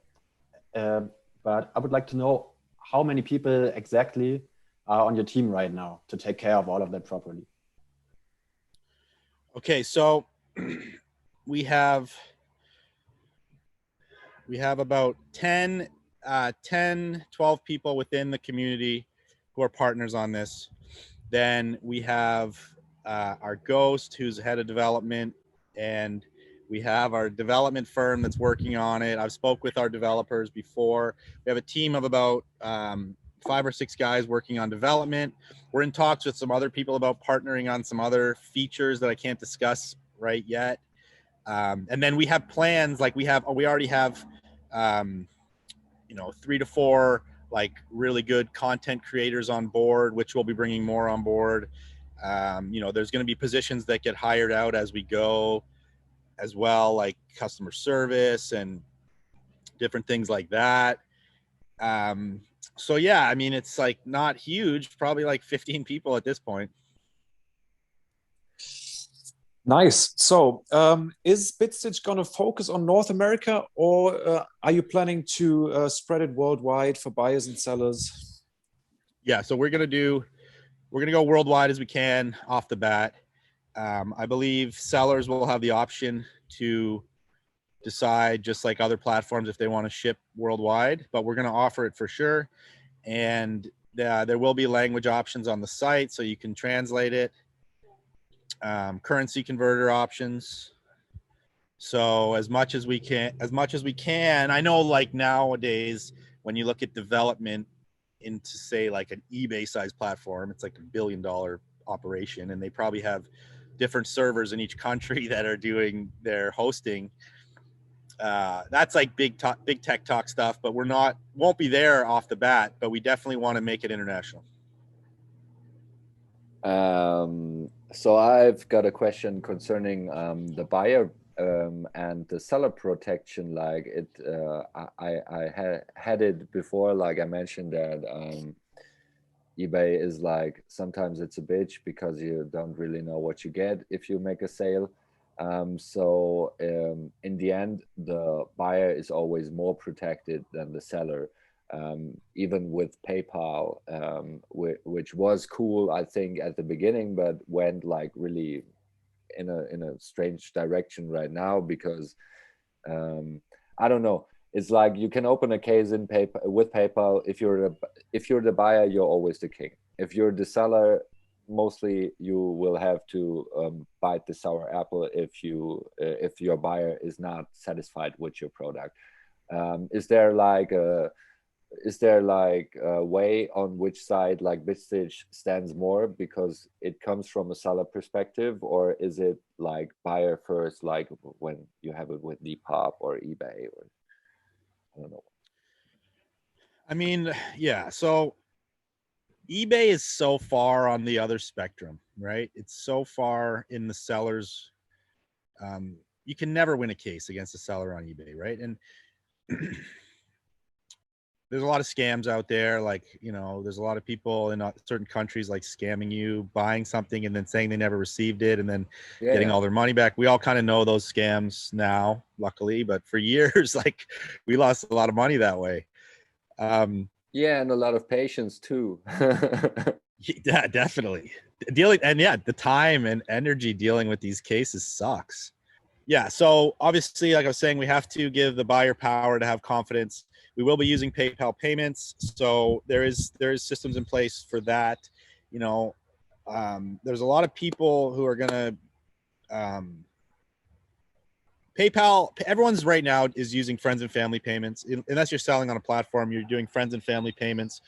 but I would like to know how many people exactly are on your team right now to take care of all of that properly. Okay, so we have about 10, 12 people within the community who are partners on this. Then we have our Ghost, who's head of development, and we have our development firm that's working on it. I've spoke with our developers before. We have a team of about 5 or 6 guys working on development. We're in talks with some other people about partnering on some other features that I can't discuss right yet. And then we have plans, like we already have, you know, 3 to 4 like really good content creators on board, which we'll be bringing more on board. You know, there's going to be positions that get hired out as we go as well, like customer service and different things like that. So yeah, I mean, it's like not huge, probably like 15 people at this point. Nice. So is Bitstitch going to focus on North America, or are you planning to spread it worldwide for buyers and sellers? Yeah, so we're going to go worldwide as we can off the bat. I believe sellers will have the option to decide, just like other platforms, if they want to ship worldwide, but we're going to offer it for sure. And there will be language options on the site, so you can translate it. Currency converter options. So as much as we can, I know like nowadays, when you look at development into say like an eBay size platform, it's like $1 billion operation, and they probably have different servers in each country that are doing their hosting. That's like big tech talk stuff, but won't be there off the bat, but we definitely want to make it international. So I've got a question concerning the buyer and the seller protection. Like I had it before, like I mentioned that eBay is like, sometimes it's a bitch because you don't really know what you get if you make a sale. In the end, the buyer is always more protected than the seller. Even with PayPal, which was cool, I think, at the beginning, but went like really in a strange direction right now, because I don't know. It's like you can open a case in with PayPal. If you're the buyer, you're always the king. If you're the seller, mostly you will have to bite the sour apple if your buyer is not satisfied with your product. Is there like a way on which side like Bitstitch stands more because it comes from a seller perspective, or is it like buyer first, like when you have it with Depop or eBay, or I don't know? I mean, yeah. So eBay is so far on the other spectrum, right? It's so far in the seller's. You can never win a case against a seller on eBay, right? And there's a lot of scams out there. Like, you know, there's a lot of people in certain countries like scamming you, buying something and then saying they never received it and then getting all their money back. We all kind of know those scams now, luckily, but for years, like, we lost a lot of money that way. Yeah, and a lot of patience too. Yeah, definitely. The time and energy dealing with these cases sucks. Yeah, so obviously, like I was saying, we have to give the buyer power to have confidence. We will be using PayPal payments, so there is systems in place for that. You know, there's a lot of people who are gonna PayPal. Everyone's right now is using friends and family payments. Unless you're selling on a platform, you're doing friends and family payments,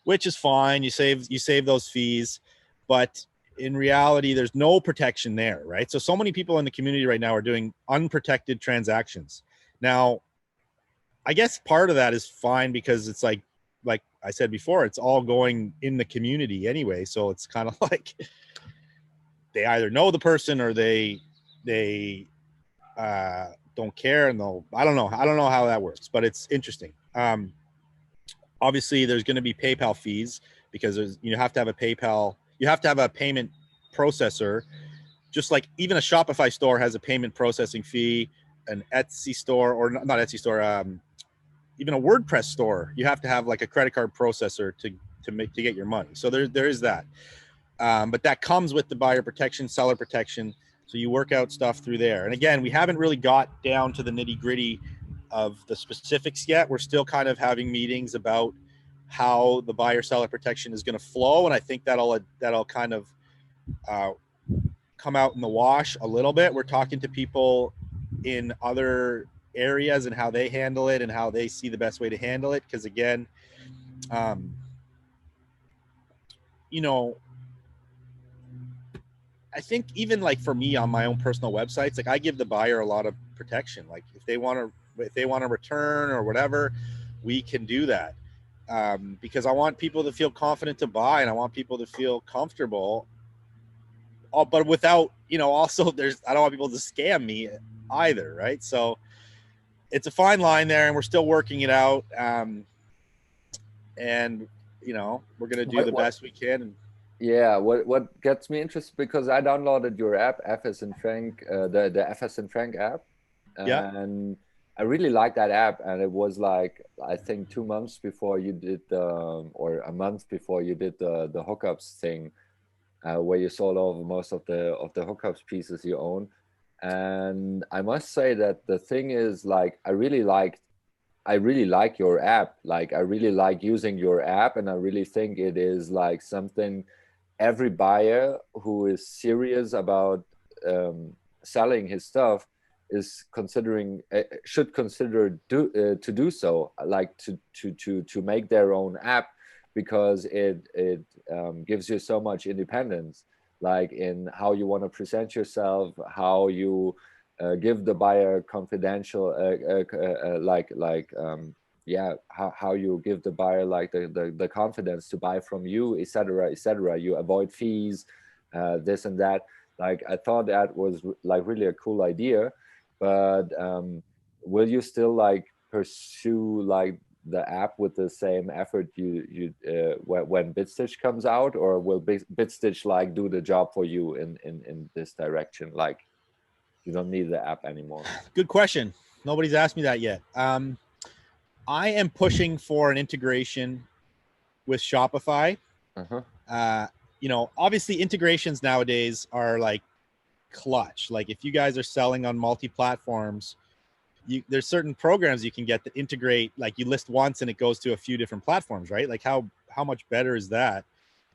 which is fine. You save those fees, but in reality, there's no protection there, right? So many people in the community right now are doing unprotected transactions. Now, I guess part of that is fine because it's like I said before, it's all going in the community anyway. So it's kind of like they either know the person or they don't care, and I don't know how that works, but it's interesting. Obviously, there's going to be PayPal fees because you have to have a PayPal. You have to have a payment processor, just like even a Shopify store has a payment processing fee. An Etsy store, or not Etsy store, even a WordPress store, you have to have like a credit card processor to get your money. So there is that, but that comes with the buyer protection, seller protection. So you work out stuff through there. And again, we haven't really got down to the nitty gritty of the specifics yet. We're still kind of having meetings about how the buyer seller protection is going to flow, and I think that'll kind of come out in the wash a little bit. We're talking to people in other areas and how they handle it and how they see the best way to handle it, because again, you know, I think even like for me on my own personal websites, like I give the buyer a lot of protection. Like if they want to return or whatever, we can do that, because I want people to feel confident to buy, and I want people to feel comfortable. But without, you know, also I don't want people to scam me either, right? So it's a fine line there, and we're still working it out. And you know, we're gonna do the best we can. And yeah, what gets me interested, because I downloaded your app, FS and Frank, the FS and Frank app, and I really like that app. And it was like, I think 2 months before you did or a month before you did the hookups thing, where you sold over most of the hookups pieces you own. And I must say that the thing is, like, I really like your app. Like, I really like using your app, and I really think it is like something every buyer who is serious about selling his stuff is considering, should consider to do so, like to make their own app, because it gives you so much independence, like in how you want to present yourself, how you give the buyer confidential, how you give the buyer like the confidence to buy from you, etc., etc. You avoid fees, this and that. Like, I thought that was like really a cool idea, but will you still like pursue like the app with the same effort you when Bitstitch comes out, or will Bitstitch like do the job for you in this direction? Like, You don't need the app anymore. Good question. Nobody's asked me that yet. I am pushing for an integration with Shopify. You know, obviously integrations nowadays are like clutch. Like if you guys are selling on multi-platforms, there's certain programs you can get to integrate, like you list once and it goes to a few different platforms, right? Like how much better is that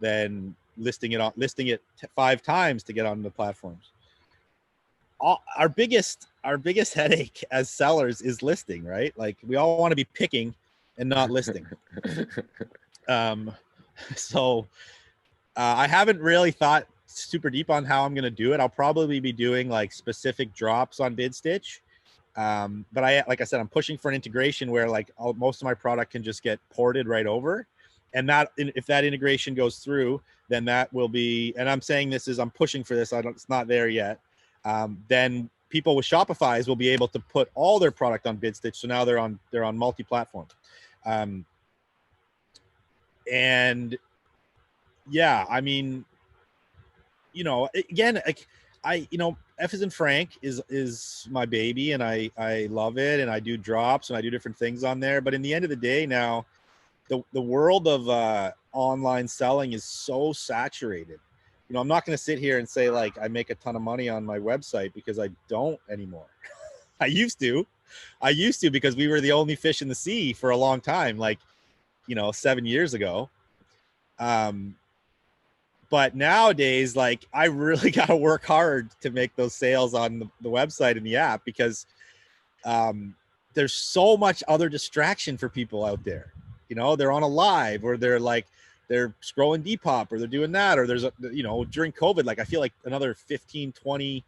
than listing it 5 times to get on the platforms? Our biggest headache as sellers is listing, right? Like we all want to be picking and not listing. So I haven't really thought super deep on how I'm going to do it. I'll probably be doing like specific drops on Bidstitch. But like I said, I'm pushing for an integration where like most of my product can just get ported right over. And that, if that integration goes through, then that will be, and I'm saying this is, I'm pushing for this. It's not there yet. Then people with Shopify's will be able to put all their product on Bidstitch. So now they're on multi-platform. And yeah, I mean, you know, again, like you know, F as in Frank is my baby, and I love it, and I do drops and I do different things on there. But in the end of the day, now the world of online selling is so saturated. You know, I'm not going to sit here and say like I make a ton of money on my website, because I don't anymore. I used to because we were the only fish in the sea for a long time, like, you know, 7 years ago. But nowadays, like, I really got to work hard to make those sales on the website and the app, because there's so much other distraction for people out there. You know, they're on a live, or they're scrolling Depop, or they're doing that, or there's you know, during COVID, like I feel like another 15, 20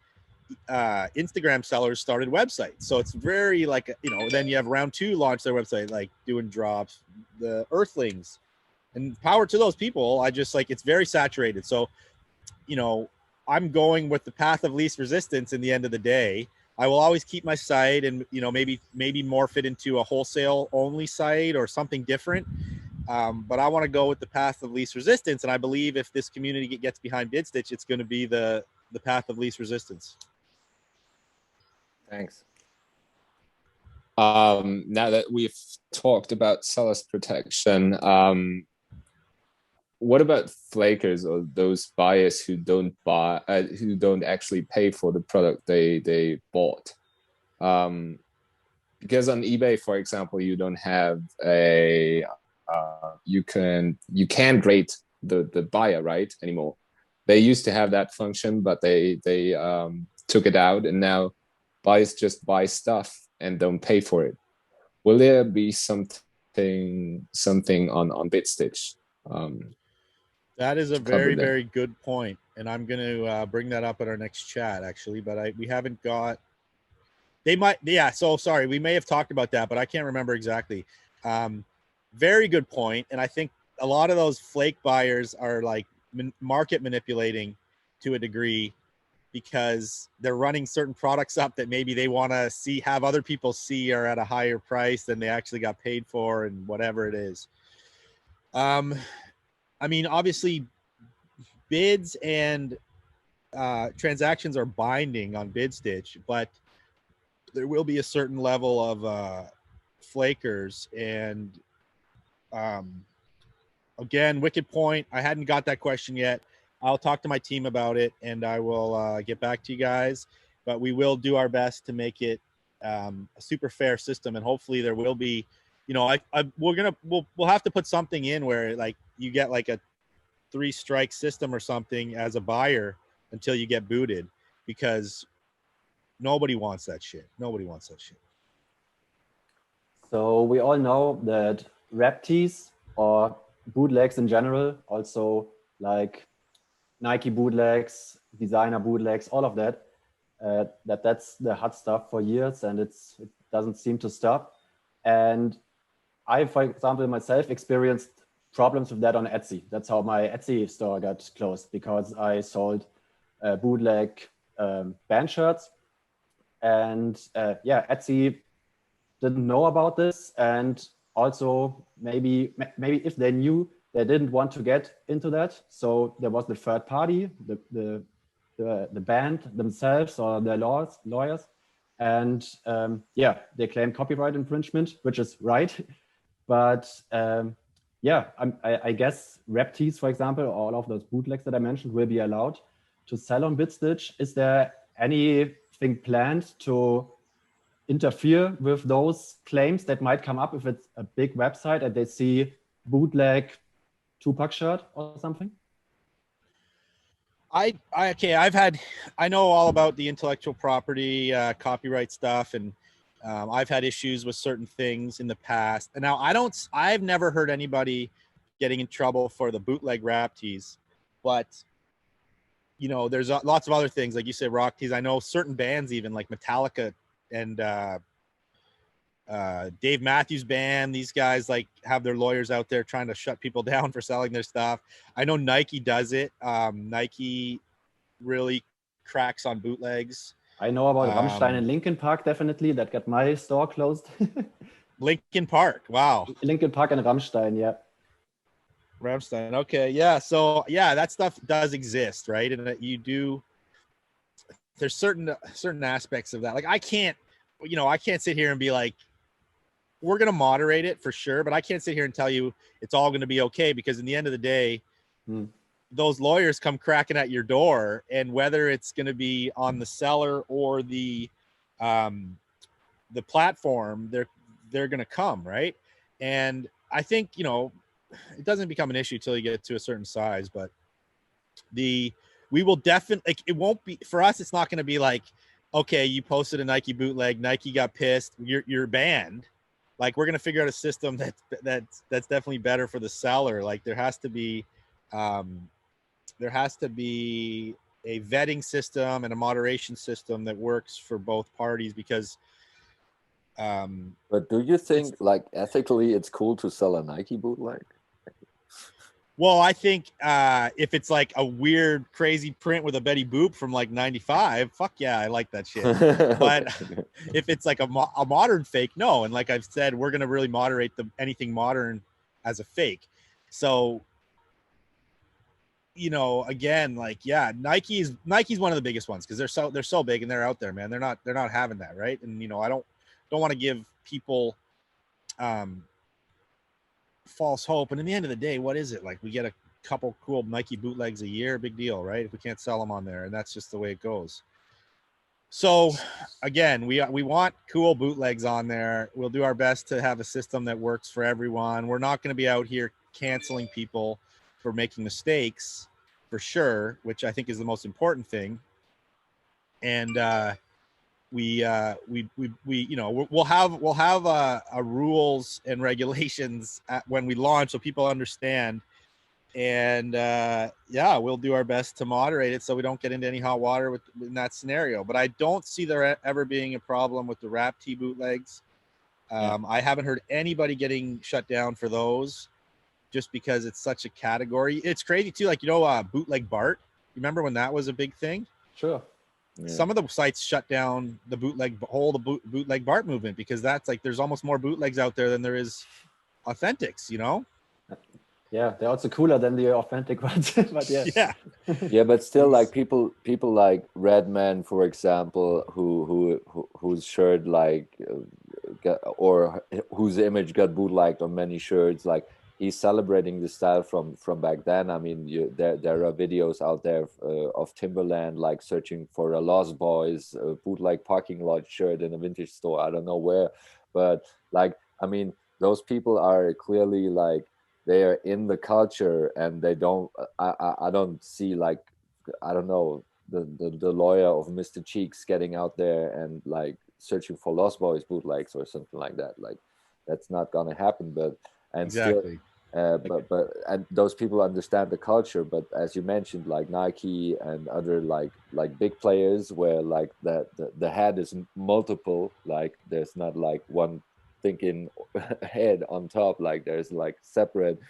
Instagram sellers started websites. So it's very like, you know, then you have round 2 launch their website, like doing drops, the Earthlings. And power to those people. I just like, it's very saturated. So, you know, I'm going with the path of least resistance in the end of the day. I will always keep my site and, you know, maybe morph it into a wholesale only site or something different. But I want to go with the path of least resistance. And I believe if this community gets behind Bidstitch, it's going to be the path of least resistance. Thanks. Now that we've talked about sellers protection, what about flakers, or those buyers who don't actually pay for the product they bought? Because on eBay, for example, you don't have a you can't rate the buyer, right, anymore. They used to have that function, but they took it out, and now buyers just buy stuff and don't pay for it. Will there be something on Bitstitch? That is a very good point, and I'm going to bring that up at our next chat, actually. But we haven't got. They might, yeah. So sorry, we may have talked about that, but I can't remember exactly. Very good point, and I think a lot of those flake buyers are like market manipulating to a degree, because they're running certain products up that maybe they want to have other people see are at a higher price than they actually got paid for, and whatever it is. I mean, obviously, bids and transactions are binding on Bidstitch, but there will be a certain level of flakers. And again, wicked point. I hadn't got that question yet. I'll talk to my team about it, and I will get back to you guys. But we will do our best to make it a super fair system, and hopefully there will be, you know, we'll have to put something in where like you get like a 3-strike system or something as a buyer until you get booted, because nobody wants that shit. Nobody wants that shit. So we all know that rap tees or bootlegs in general, also like Nike bootlegs, designer bootlegs, all of that, that's the hot stuff for years, and it doesn't seem to stop. And I, for example, myself experienced problems with that on Etsy. That's how my Etsy store got closed, because I sold bootleg band shirts, and yeah, Etsy didn't know about this, and also maybe if they knew, they didn't want to get into that. So there was the third party, the the band themselves or their lawyers. And yeah, they claim copyright infringement, which is right. But yeah, I guess rap tees, for example, all of those bootlegs that I mentioned will be allowed to sell on Bitstitch. Is there anything planned to interfere with those claims that might come up if it's a big website and they see bootleg Tupac shirt or something? I know all about the intellectual property, copyright stuff, and I've had issues with certain things in the past. And now I've never heard anybody getting in trouble for the bootleg rap tees, but you know, there's lots of other things, like you said, rock tees. I know certain bands, even like Metallica and Dave Matthews Band, these guys like have their lawyers out there trying to shut people down for selling their stuff. I know Nike does it. Nike really cracks on bootlegs. I know about Rammstein and Linkin Park, definitely. That got my store closed. Linkin Park, wow. Linkin Park and Rammstein, yeah. Rammstein, okay, yeah. So yeah, that stuff does exist, right? And that you do. There's certain aspects of that. Like I can't sit here and be like, we're gonna moderate it for sure, but I can't sit here and tell you it's all gonna be okay, because in the end of the day, those lawyers come cracking at your door, and whether it's gonna be on the seller or the platform, they're gonna come, right? And I think, you know, it doesn't become an issue till you get to a certain size, but we will definitely, like, it won't be for us. It's not going to be like, okay, you posted a Nike bootleg, Nike got pissed, you're banned. Like, we're going to figure out a system that's definitely better for the seller. Like, there has to be a vetting system and a moderation system that works for both parties, because but do you think, like, ethically it's cool to sell a Nike bootleg? Well, I think if it's like a weird, crazy print with a Betty Boop from like '95, fuck yeah, I like that shit. But if it's like a modern fake, no. And like I've said, we're gonna really moderate anything modern as a fake. So, you know, again, like, yeah, Nike's one of the biggest ones, because they're so big and they're out there, man. They're not having that, right? And you know, I don't want to give people false hope. And in the end of the day, what is it? Like, we get a couple cool Nike bootlegs a year, big deal, right? If we can't sell them on there, and that's just the way it goes. So again, we want cool bootlegs on there. We'll do our best to have a system that works for everyone. We're not going to be out here canceling people for making mistakes, for sure, which I think is the most important thing. And we you know, we'll have a rules and regulations when we launch, so people understand. And yeah, we'll do our best to moderate it so we don't get into any hot water in that scenario. But I don't see there ever being a problem with the rap tee bootlegs. I haven't heard anybody getting shut down for those, just because it's such a category. It's crazy too, like, you know, bootleg Bart. You remember when that was a big thing? Sure. Yeah. Some of the sites shut down the bootleg Bart movement, because that's like, there's almost more bootlegs out there than there is authentics, you know? Yeah, they're also cooler than the authentic ones. But yeah. Yeah. Yeah, but still, like, people like Redman, for example, whose shirt like or whose image got bootlegged on many shirts, like, he's celebrating the style from back then. I mean, there are videos out there of Timberland like searching for a Lost Boys bootleg parking lot shirt in a vintage store. I don't know where, but like, I mean, those people are clearly like, they are in the culture, and they don't. I don't see, like, I don't know, the lawyer of Mr. Cheeks getting out there and like searching for Lost Boys bootlegs or something like that. Like, that's not gonna happen. But Exactly. But and those people understand the culture. But as you mentioned, like Nike and other like big players, where like the head is multiple, like there's not like one thinking head on top, like there's like separate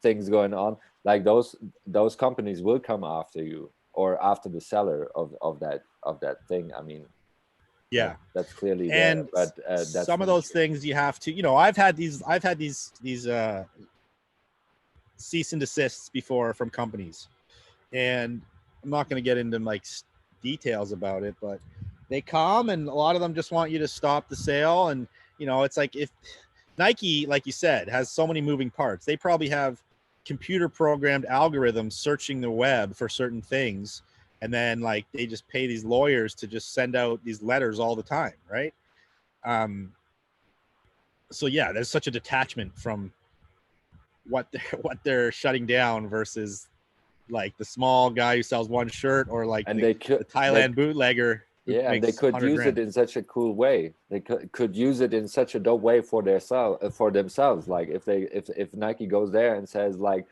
things going on. Like those companies will come after you, or after the seller of that thing. I mean, Yeah, that's clearly and there, but that's some of those things you have to, you know, I've had these cease and desists before from companies, and I'm not going to get into like details about it, but they come and a lot of them just want you to stop the sale. And, you know, it's like if Nike, like you said, has so many moving parts, they probably have computer programmed algorithms searching the web for certain things. And then like they just pay these lawyers to just send out these letters all the time. Right. So yeah, there's such a detachment from what they're shutting down versus like the small guy who sells one shirt or like the Thailand bootlegger. Yeah, and they could use it in such a cool way. They could use it in such a dope way for themselves. Like if Nike goes there and says like,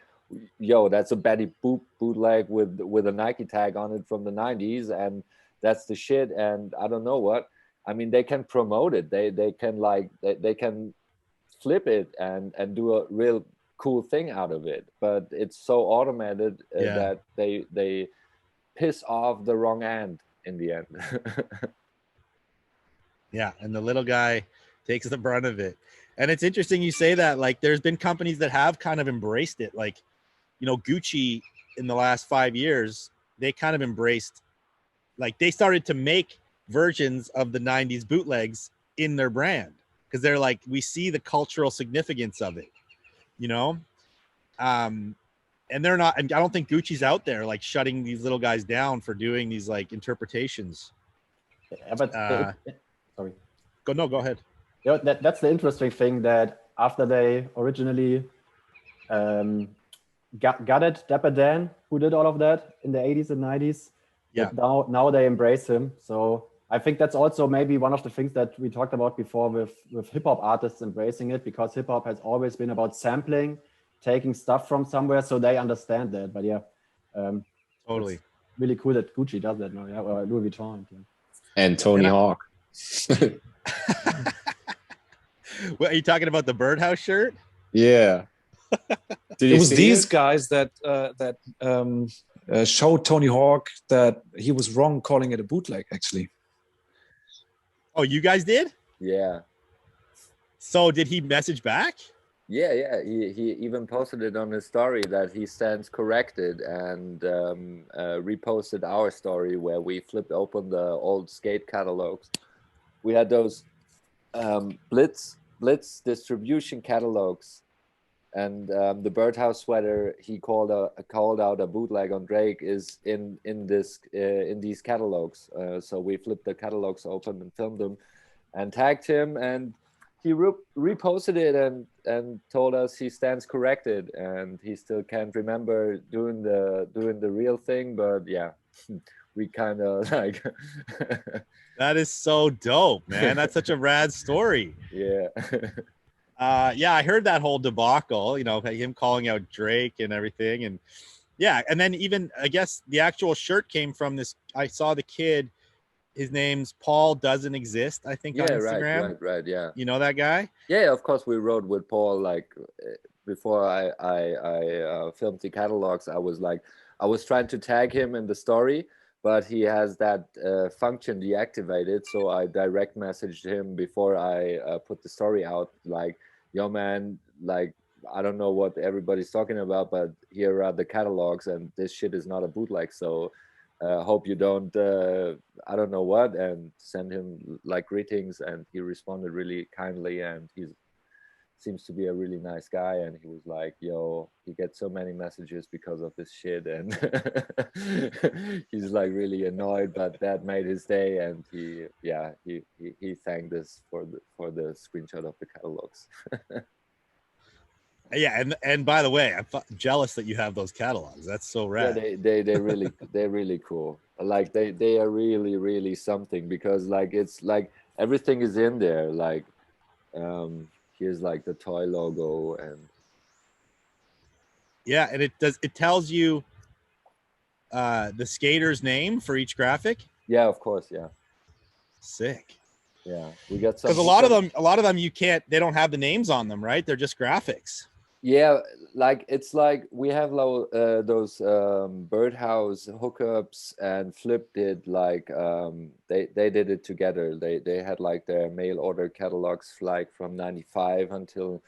"Yo, that's a Betty Boop bootleg with a Nike tag on it from the '90s, and that's the shit." And I don't know what. I mean, they can promote it. They can like they can flip it and do a real cool thing out of it. But it's so automated that they piss off the wrong end in the end. Yeah, and the little guy takes the brunt of it. And it's interesting you say that. Like there's been companies that have kind of embraced it. Like, you know, Gucci in the last 5 years, they kind of embraced, like they started to make versions of the 90s bootlegs in their brand because they're like, we see the cultural significance of it, you know? And they're not, and I don't think Gucci's out there like shutting these little guys down for doing these like interpretations. Yeah, but sorry. Go ahead. Yeah, that's the interesting thing, that after they originally got it, Dapper Dan, who did all of that in the 80s and 90s, yeah, now they embrace him. So I think that's also maybe one of the things that we talked about before with hip hop artists embracing it, because hip hop has always been about sampling, taking stuff from somewhere, so they understand that. But yeah, totally really cool that Gucci does that now. Yeah, or Louis Vuitton. Yeah. And Tony Hawk. What, are you talking about the birdhouse shirt? Yeah. It was these guys that showed Tony Hawk that he was wrong calling it a bootleg, actually. Oh, you guys did? Yeah. So did he message back? Yeah. He even posted it on his story that he stands corrected, and reposted our story where we flipped open the old skate catalogs. We had those Blitz distribution catalogs, and the birdhouse sweater he called out a bootleg on Drake is in these catalogs. So we flipped the catalogs open and filmed them and tagged him, and he reposted it and told us he stands corrected, and he still can't remember doing the real thing. But yeah, we kind of like that is so dope, man. That's such a rad story. Yeah. Yeah, I heard that whole debacle, you know, him calling out Drake and everything. And yeah, and then even I guess the actual shirt came from this. I saw the kid, his name's Paul Doesn't Exist, I think, on Instagram. Right, yeah. You know that guy? Yeah, of course we rode with Paul. Like before I filmed the catalogs, I was trying to tag him in the story, but he has that function deactivated. So I direct messaged him before I put the story out, like, yo man, like, I don't know what everybody's talking about, but here are the catalogs and this shit is not a bootleg. So hope you don't, I don't know what, and send him like greetings. And he responded really kindly, and he seems to be a really nice guy. And he was like, yo, he gets so many messages because of this shit. And he's like really annoyed, but that made his day. And he thanked us for the screenshot of the catalogs. Yeah, and by the way, I'm jealous that you have those catalogs. That's so rad. Yeah, they're really cool. Like they are really something, because like it's like everything is in there. Like here's like the toy logo, and yeah, and it tells you the skater's name for each graphic. Yeah, of course, yeah. Sick. Yeah, we got some, because a lot of them they don't have the names on them, right? They're just graphics. Yeah, like it's like we have those birdhouse hookups, and Flip did like they did it together. They had like their mail order catalogs like from 95 until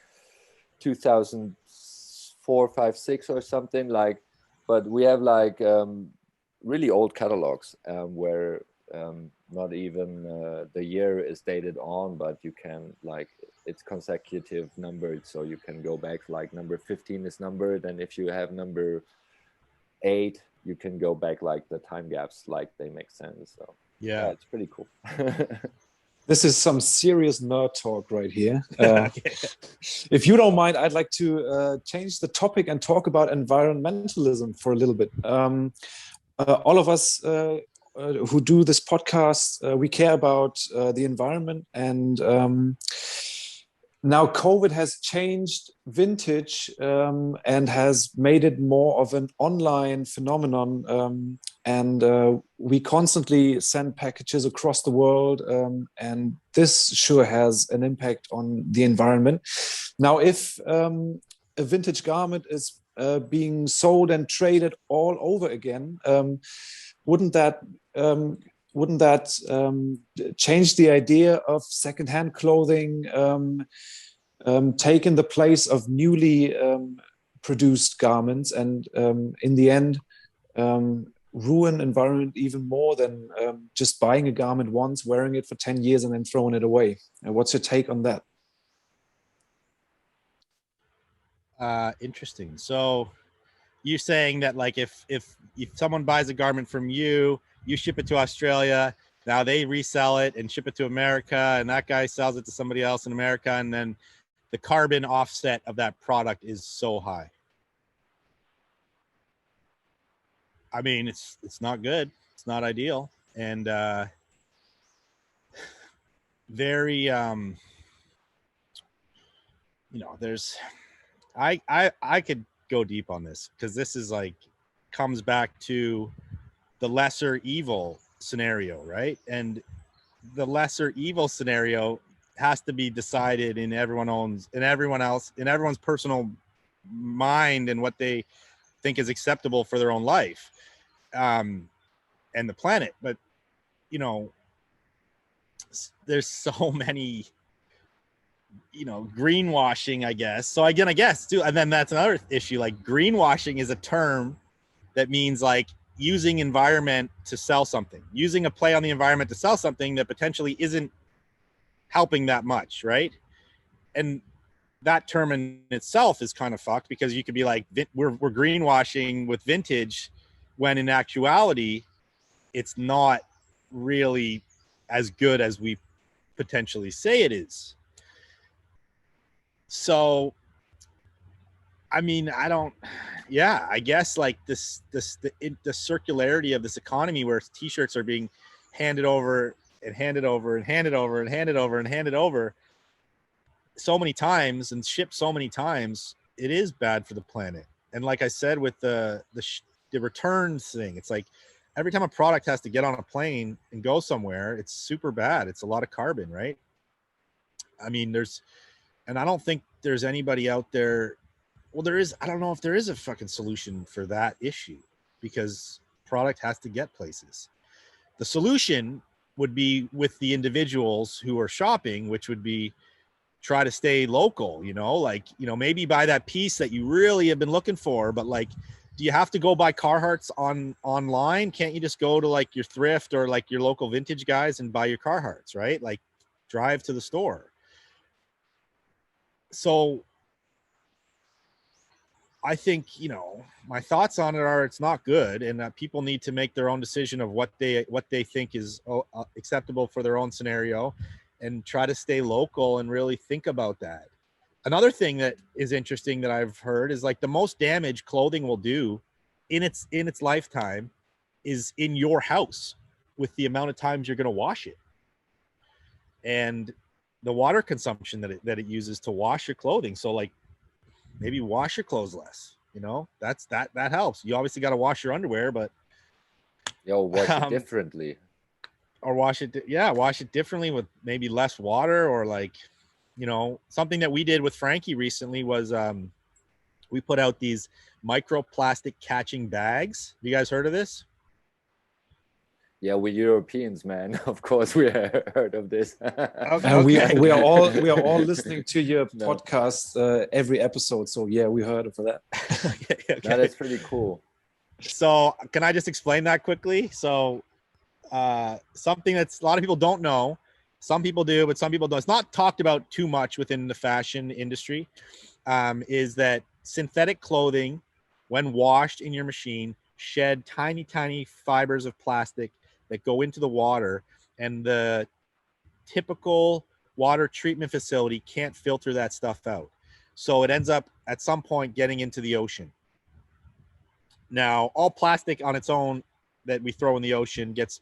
2004, 5, 6 or something like. But we have like really old catalogs where not even the year is dated on, but you can like it's consecutive numbered, so you can go back, like number 15 is numbered, and if you have number 8, you can go back like the time gaps, like they make sense. So yeah, it's pretty cool. This is some serious nerd talk right here. Okay. If you don't mind, I'd like to change the topic and talk about environmentalism for a little bit. All of us who do this podcast, we care about the environment, and now COVID has changed vintage and has made it more of an online phenomenon. And we constantly send packages across the world, and this sure has an impact on the environment. Now, if a vintage garment is being sold and traded all over again, wouldn't that change the idea of secondhand clothing taking the place of newly produced garments, and in the end ruin environment even more than just buying a garment once, wearing it for 10 years and then throwing it away? What's your take on that? Interesting. So you're saying that like if someone buys a garment from you, you ship it to Australia, now they resell it and ship it to America, and that guy sells it to somebody else in America, and then the carbon offset of that product is so high. I mean, it's not good. It's not ideal. And very there's I could go deep on this, because this is like comes back to the lesser evil scenario, right? And the lesser evil scenario has to be decided in everyone's personal mind and what they think is acceptable for their own life and the planet. But there's so many greenwashing, I guess. So again, I guess too, and then that's another issue. Like, greenwashing is a term that means like using environment to sell something, using a play on the environment to sell something that potentially isn't helping that much, right? And that term in itself is kind of fucked, because you could be like, we're greenwashing with vintage, when in actuality it's not really as good as we potentially say it is. So I mean, I guess like the circularity of this economy, where t-shirts are being handed over and handed over and handed over and handed over and handed over so many times and shipped so many times, it is bad for the planet. And like I said, with the returns thing, it's like every time a product has to get on a plane and go somewhere, it's super bad. It's a lot of carbon, right? I mean, and I don't think there's anybody out there. Well, there is. I don't know if there is a fucking solution for that issue, because product has to get places. The solution would be with the individuals who are shopping, which would be try to stay local, maybe buy that piece that you really have been looking for. But like, do you have to go buy Carhartts online? Can't you just go to like your thrift or like your local vintage guys and buy your Carhartts, right? Like, drive to the store. So I think, my thoughts on it are it's not good, and that people need to make their own decision of what they think is acceptable for their own scenario, and try to stay local and really think about that. Another thing that is interesting that I've heard is like the most damage clothing will do in its lifetime is in your house, with the amount of times you're going to wash it, and the water consumption that it uses to wash your clothing. So like, maybe wash your clothes less, that helps. You obviously got to wash your underwear, but wash it differently, or wash it differently with maybe less water, or like, something that we did with Frankie recently was we put out these microplastic catching bags. Have you guys heard of this? Yeah, we're Europeans, man. Of course, we heard of this. Okay. We are all listening to your podcast every episode. So yeah, we heard of that. Okay. No, that's pretty cool. So can I just explain that quickly? So something that's a lot of people don't know, some people do, but some people don't. It's not talked about too much within the fashion industry, is that synthetic clothing, when washed in your machine, shed tiny, tiny fibers of plastic that go into the water, and the typical water treatment facility can't filter that stuff out. So it ends up at some point getting into the ocean. Now, all plastic on its own that we throw in the ocean gets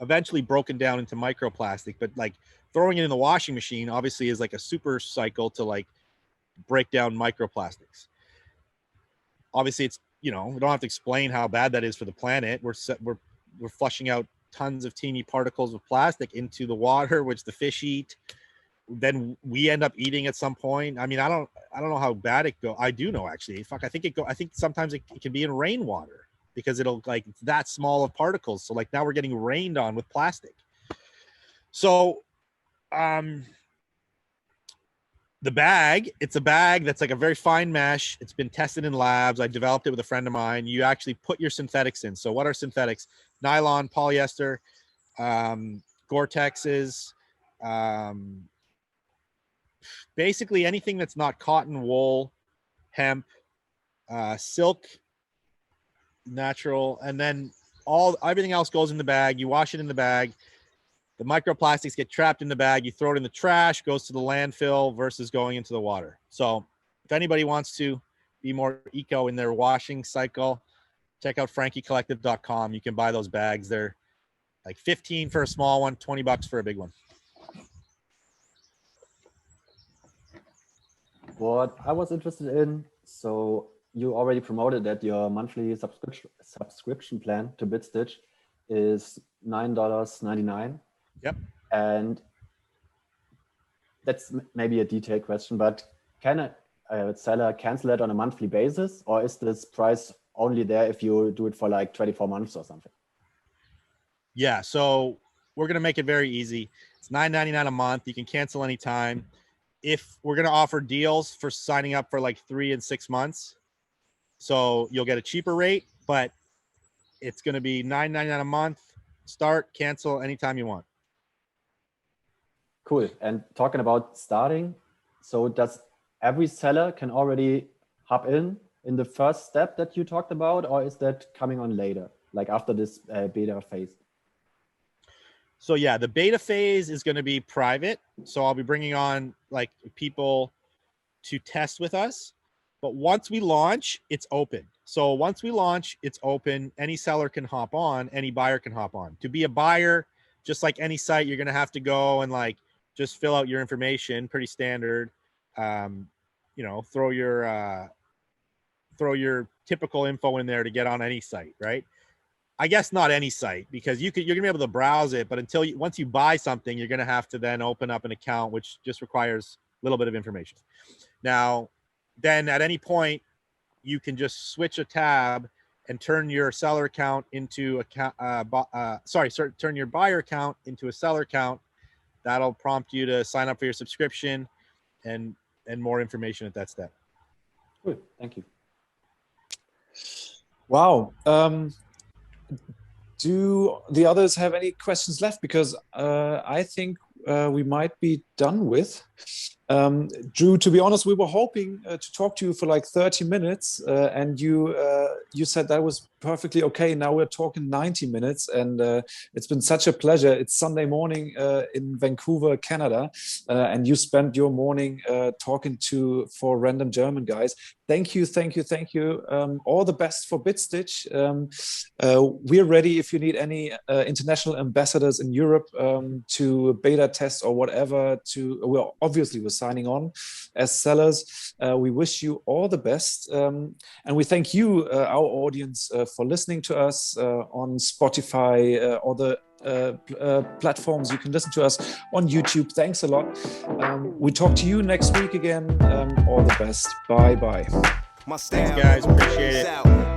eventually broken down into microplastic, but like throwing it in the washing machine obviously is like a super cycle to like break down microplastics. Obviously, it's, you know, we don't have to explain how bad that is for the planet. We're flushing out tons of teeny particles of plastic into the water, which the fish eat. Then we end up eating at some point. I mean, I don't know how bad it go. I do know, actually. Fuck, I think sometimes it can be in rainwater because it'll like, it's that small of particles. So like now we're getting rained on with plastic. So the bag, it's a bag that's like a very fine mesh. It's been tested in labs. I developed it with a friend of mine. You actually put your synthetics in. So what are synthetics? Nylon, polyester, Gore-Texes, basically anything that's not cotton, wool, hemp, silk, natural, and then everything else goes in the bag. You wash it in the bag. The microplastics get trapped in the bag. You throw it in the trash, goes to the landfill versus going into the water. So if anybody wants to be more eco in their washing cycle, check out frankiecollective.com. You can buy those bags. They're like $15 for a small one, $20 for a big one. What I was interested in, so you already promoted that your monthly subscription plan to Bitstitch is $9.99. Yep. And that's maybe a detailed question, but can a seller cancel it on a monthly basis, or is this price only there if you do it for like 24 months or something? Yeah, so we're going to make it very easy. It's $9.99 a month. You can cancel anytime. If we're going to offer deals for signing up for like 3 and 6 months, so you'll get a cheaper rate, but it's going to be $9.99 a month. Start, cancel anytime you want. Cool. And talking about starting, so does every seller can already hop in the first step that you talked about, or is that coming on later, like after this beta phase? So yeah, the beta phase is going to be private. So I'll be bringing on like people to test with us. But once we launch, it's open. So once we launch, it's open. Any seller can hop on, any buyer can hop on. To be a buyer, just like any site, you're going to have to go and like just fill out your information, pretty standard. You know, throw your typical info in there to get on any site, right? I guess not any site, because you're gonna be able to browse it, but once you buy something, you're gonna have to then open up an account, which just requires a little bit of information. Now, then at any point, you can just switch a tab and turn your seller account into turn your buyer account into a seller account. That'll prompt you to sign up for your subscription and more information at that step. Cool, thank you. Wow. Do the others have any questions left? Because I think we might be done with. Drew, to be honest, we were hoping to talk to you for like 30 minutes and you said that was perfectly okay. Now we're talking 90 minutes and it's been such a pleasure. It's Sunday morning in Vancouver, Canada, and you spent your morning talking to 4 random German guys. Thank you, thank you, thank you. All the best for Bitstitch. We're ready if you need any international ambassadors in Europe to beta test or whatever. We're signing on as sellers. We wish you all the best. And we thank you, our audience, for listening to us on Spotify or the platforms you can listen to us on YouTube. Thanks a lot. We talk to you next week again. All the best. Bye bye. Thanks, guys. Appreciate it.